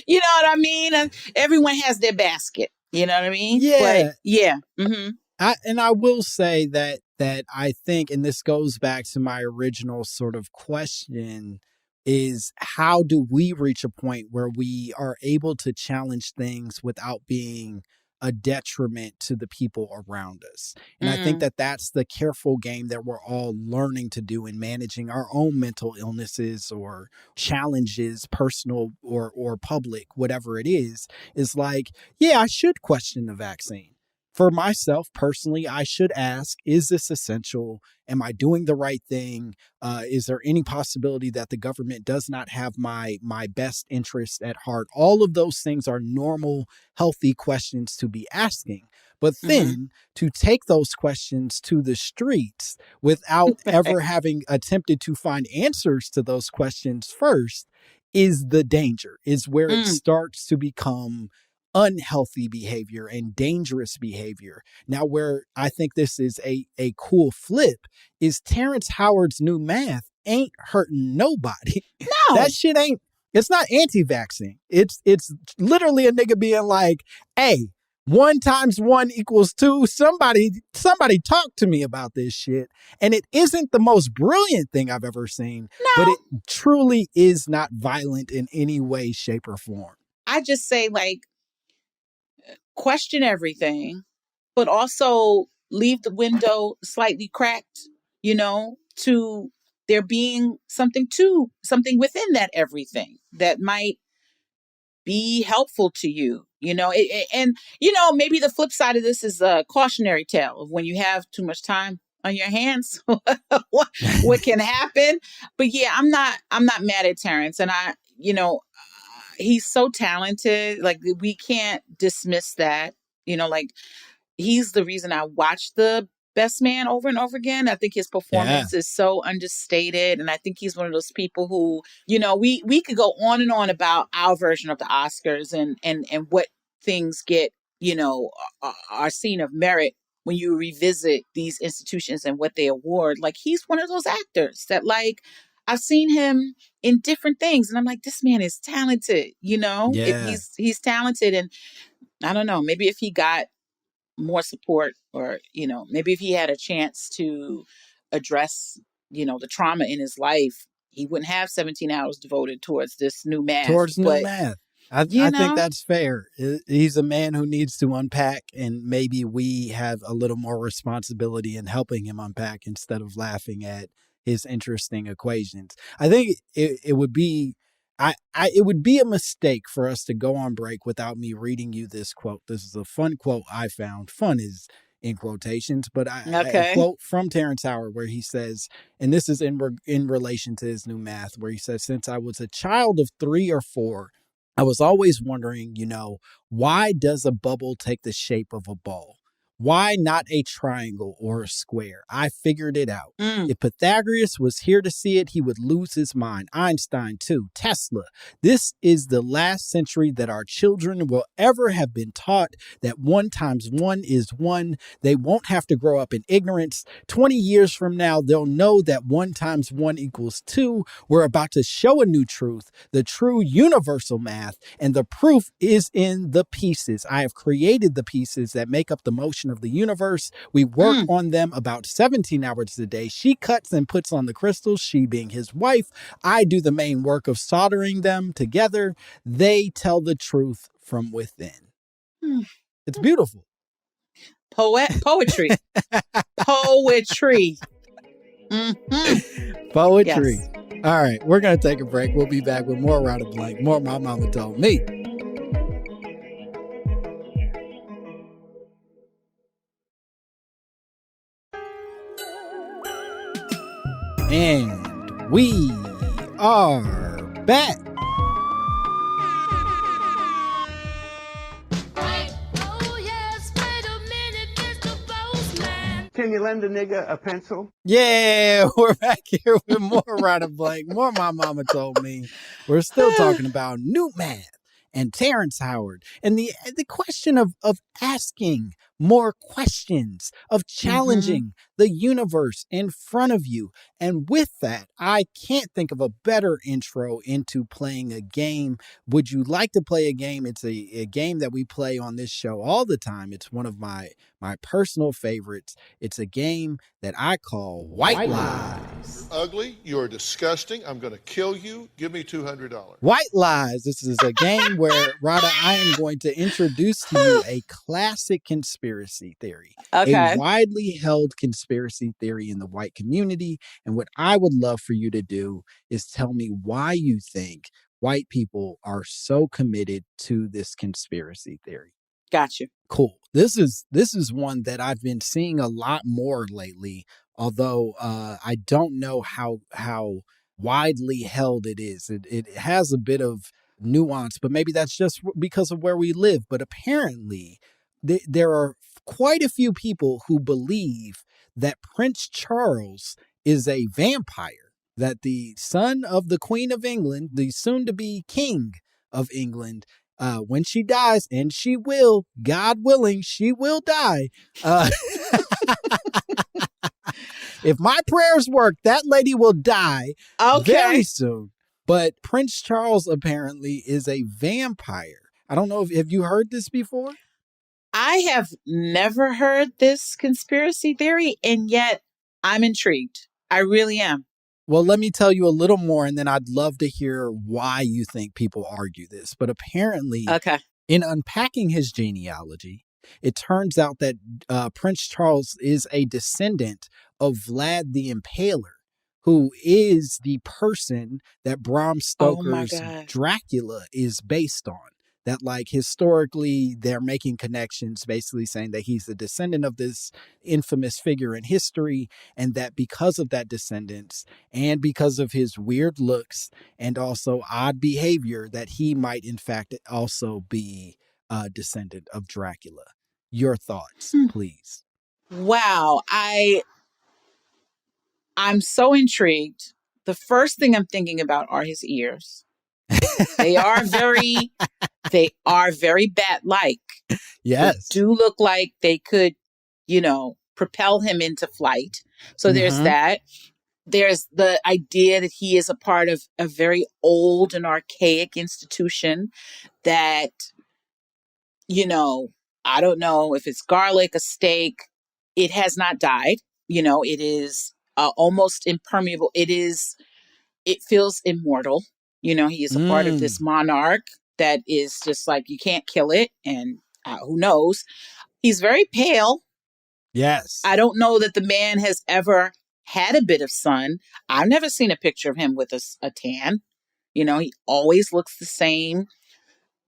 You know what I mean? And everyone has their basket. You know what I mean? Yeah. But yeah. Mm-hmm. I will say that I think, and this goes back to my original sort of question, is how do we reach a point where we are able to challenge things without being a detriment to the people around us? And I think that that's the careful game that we're all learning to do in managing our own mental illnesses or challenges, personal or public, whatever it is like, yeah, I should question the vaccine. For myself personally, I should ask, is this essential? Am I doing the right thing? Is there any possibility that the government does not have my best interest at heart? All of those things are normal, healthy questions to be asking. But then to take those questions to the streets without ever having attempted to find answers to those questions first is the danger, is where it starts to become unhealthy behavior and dangerous behavior. Now, where I think this is a cool flip is Terrence Howard's new math ain't hurting nobody. No. That shit ain't, it's not anti-vaccine. It's literally a nigga being like, hey, 1 × 1 = 2. Somebody talk to me about this shit. And it isn't the most brilliant thing I've ever seen, but it truly is not violent in any way, shape, or form. I just say, like, question everything, but also leave the window slightly cracked, you know, to there being something within that everything that might be helpful to you, you know. And, you know, maybe the flip side of this is a cautionary tale of when you have too much time on your hands, what can happen. But yeah, I'm not mad at Terrence. And I, you know, he's so talented. Like, we can't dismiss that, you know, like, he's the reason I watched The Best Man over and over again. I think his performance is so understated. And I think he's one of those people who, you know, we could go on and on about our version of the Oscars and what things get, you know, are seen of merit when you revisit these institutions and what they award. Like, he's one of those actors that, like, I've seen him in different things and I'm like, this man is talented, you know. He's talented. And I don't know, maybe if he got more support, or, you know, maybe if he had a chance to address, you know, the trauma in his life, he wouldn't have 17 hours devoted towards this new math. I think that's fair. He's a man who needs to unpack, and maybe we have a little more responsibility in helping him unpack instead of laughing at his interesting equations. I think it would be it would be a mistake for us to go on break without me reading you this quote. This is a fun quote I found. Fun is in quotations, but a quote from Terrence Howard where he says, and this is in relation to his new math, where he says, since I was a child of 3 or 4, I was always wondering, you know, why does a bubble take the shape of a ball? Why not a triangle or a square? I figured it out. If Pythagoras was here to see it, he would lose his mind. Einstein, too. Tesla. This is the last century that our children will ever have been taught that 1 × 1 is 1. They won't have to grow up in ignorance. 20 years from now, they'll know that 1 × 1 = 2. We're about to show a new truth, the true universal math, and the proof is in the pieces. I have created the pieces that make up the motion of the universe. We work on them about 17 hours a day. She cuts and puts on the crystals, she being his wife. I do the main work of soldering them together. They tell the truth from within. It's beautiful. Poetry. Poetry. Poetry. Yes. All right, we're going to take a break. We'll be back with more Radha Blank, more My Mama Told Me. And we are back. Can you lend a nigga a pencil? Yeah, we're back here with more Radha Blank, more My Mama Told Me. We're still talking about new math and Terrence Howard and the question of asking more questions, of challenging the universe in front of you. And with that, I can't think of a better intro into playing a game. Would you like to play a game? It's a game that we play on this show all the time. It's one of my personal favorites. It's a game that I call White Lies. Ugly, you're disgusting. I'm going to kill you. Give me $200. White Lies. This is a game where, Radha, I am going to introduce to you a classic conspiracy theory. Okay. A widely held conspiracy theory in the white community. And what I would love for you to do is tell me why you think white people are so committed to this conspiracy theory. Gotcha. Cool. This is one that I've been seeing a lot more lately, although I don't know how widely held it is. It has a bit of nuance, but maybe that's just because of where we live. But apparently there are quite a few people who believe that Prince Charles is a vampire, that the son of the Queen of England, the soon-to-be King of England, when she dies, and she will, God willing, she will die. If my prayers work, that lady will die very soon. But Prince Charles apparently is a vampire. I don't know have you heard this before? I have never heard this conspiracy theory, and yet I'm intrigued. I really am. Well, let me tell you a little more, and then I'd love to hear why you think people argue this. But apparently, in unpacking his genealogy, it turns out that Prince Charles is a descendant of Vlad the Impaler, who is the person that Bram Stoker's Dracula is based on. That, like, historically, they're making connections, basically saying that he's the descendant of this infamous figure in history, and that because of that descendants and because of his weird looks and also odd behavior, that he might, in fact, also be a descendant of Dracula. Your thoughts, please. Wow. I'm so intrigued. The first thing I'm thinking about are his ears. They are very bat-like. Yes. They do look like they could, propel him into flight. So there's that. There's the idea that he is a part of a very old and archaic institution that, I don't know if it's garlic, a steak. It has not died. It is almost impermeable. It feels immortal. He is a part of this monarch that is just like, you can't kill it. And who knows? He's very pale. Yes. I don't know that the man has ever had a bit of sun. I've never seen a picture of him with a tan. He always looks the same,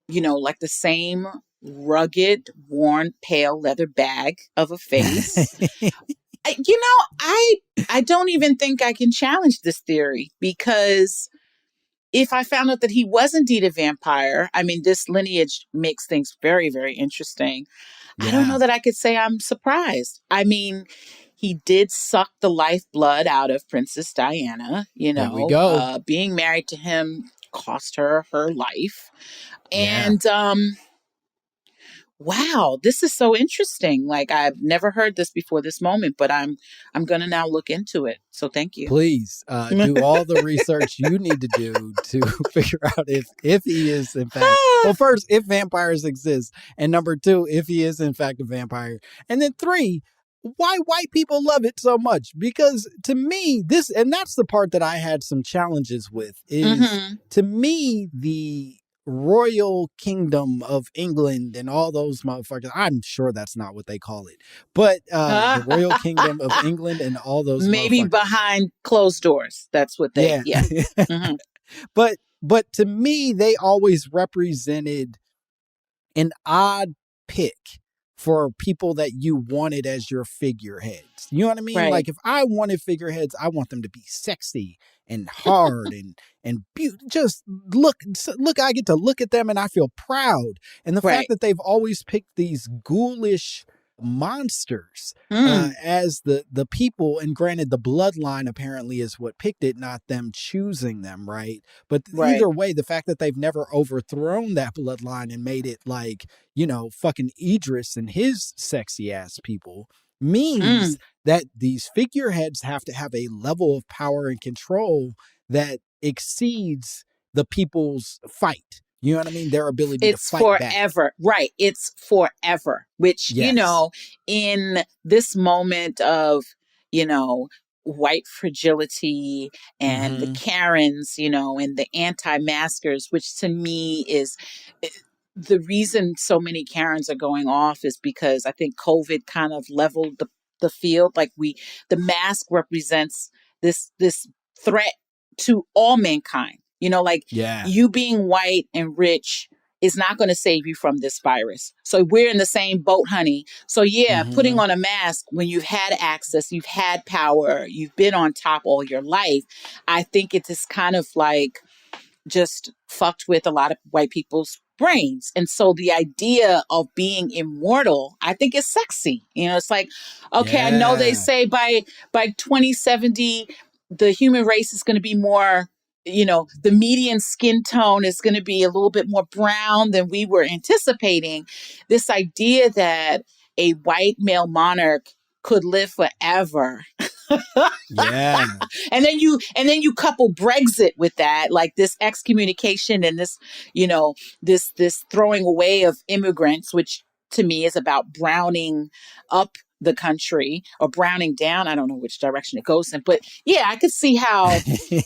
like the same rugged, worn, pale leather bag of a face. I don't even think I can challenge this theory, because if I found out that he was indeed a vampire, this lineage makes things very, very interesting. Yeah. I don't know that I could say I'm surprised. He did suck the lifeblood out of Princess Diana. There we go. Being married to him cost her life. Yeah. And Wow, this is so interesting. Like I've never heard this before this moment, but I'm gonna now look into it. So thank you. Please do all the research you need to do to figure out if he is in fact, well, first, if vampires exist, and number two, if he is in fact a vampire, and then three, why white people love it so much. Because to me, this, and that's the part that I had some challenges with, is to me, the royal kingdom of England and all those motherfuckers, I'm sure that's not what they call it, but the royal kingdom of England and all those maybe behind closed doors. That's what they, Mm-hmm. But to me, they always represented an odd pick for people that you wanted as your figureheads. You know what I mean? Right. Like if I wanted figureheads, I want them to be sexy and hard and just look, I get to look at them and I feel proud. And the fact that they've always picked these ghoulish monsters as the people, and granted the bloodline apparently is what picked it, not them choosing them, right? But either way, the fact that they've never overthrown that bloodline and made it like, you know, fucking Idris and his sexy ass people means that these figureheads have to have a level of power and control that exceeds the people's fight. You know what I mean? Their ability to fight back. It's forever. Right. It's forever, which, you know, in this moment of, you know, white fragility and the Karens, you know, and the anti-maskers, which to me is the reason so many Karens are going off is because I think COVID kind of leveled the field. Like the mask represents this threat to all mankind. You know, like you being white and rich is not going to save you from this virus. So we're in the same boat, honey. So putting on a mask when you've had access, you've had power, you've been on top all your life. I think it is kind of like just fucked with a lot of white people's brains. And so the idea of being immortal, I think is sexy. You know, it's like, okay, I know they say by 2070, the human race is going to be more, you know, the median skin tone is going to be a little bit more brown than we were anticipating. This idea that a white male monarch could live forever. And then you couple Brexit with that, like this excommunication and this, you know, this throwing away of immigrants, which to me is about browning up the country or browning down. I don't know which direction it goes in, but I could see how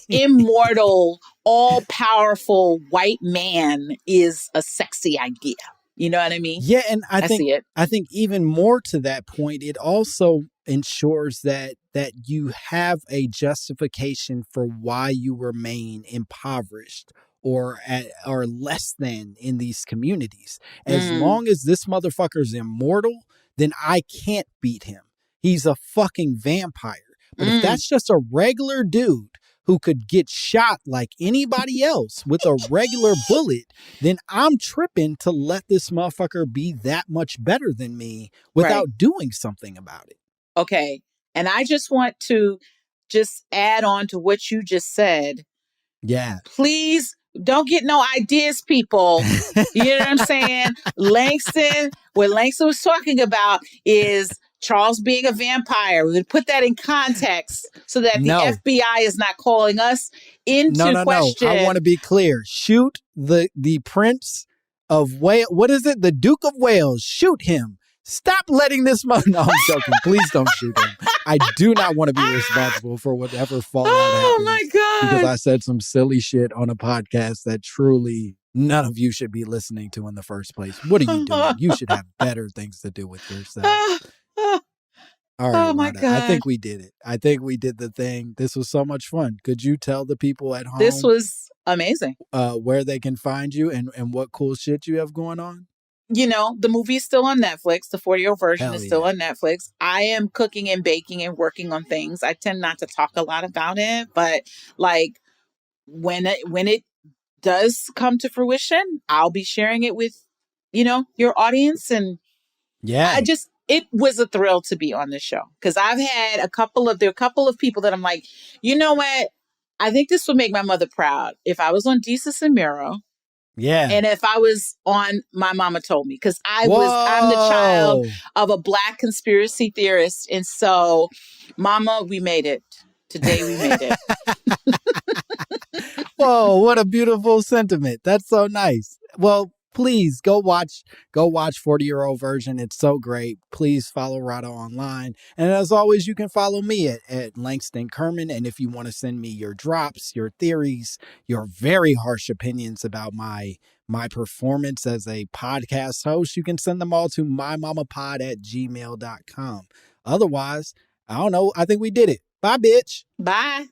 immortal, all powerful white man is a sexy idea. You know what I mean? Yeah, and I see it. I think even more to that point, it also ensures that you have a justification for why you remain impoverished or less than in these communities. As long as this motherfucker's immortal, then I can't beat him. He's a fucking vampire. But if that's just a regular dude who could get shot like anybody else with a regular bullet, then I'm tripping to let this motherfucker be that much better than me without doing something about it. Okay. And I just want to just add on to what you just said. Yeah. Please don't get no ideas, people. You know what I'm saying? What Langston was talking about is Charles being a vampire. We're going to put that in context so that the FBI is not calling us into question. I want to be clear. Shoot the Prince of Wales. What is it? The Duke of Wales. Shoot him. Stop letting this No, I'm joking. Please don't shoot him. I do not want to be responsible for whatever fallout happens. Oh my God. Because I said some silly shit on a podcast that truly none of you should be listening to in the first place. What are you doing? You should have better things to do with yourself. All right, my Radha, God. I think we did it. I think we did the thing. This was so much fun. Could you tell the people at home? This was amazing. Where they can find you and what cool shit you have going on? You know, the movie's still on Netflix. The 40-year version is still on Netflix. I am cooking and baking and working on things. I tend not to talk a lot about it, but like when it does come to fruition, I'll be sharing it with, you know, your audience. And it was a thrill to be on the show because I've had a couple of people that I'm like, you know what? I think this would make my mother proud if I was on Desus and Mero. Yeah. And if I was on My Mama Told Me, because I'm the child Whoa. of a Black conspiracy theorist. And so, Mama, we made it. Today we made it. Whoa, what a beautiful sentiment. That's so nice. Well, please go watch 40-Year-Old Version. It's so great. Please follow Radha online. And as always, you can follow me at Langston Kerman. And if you want to send me your drops, your theories, your very harsh opinions about my performance as a podcast host, you can send them all to mymommapod@gmail.com. Otherwise, I don't know. I think we did it. Bye, bitch. Bye.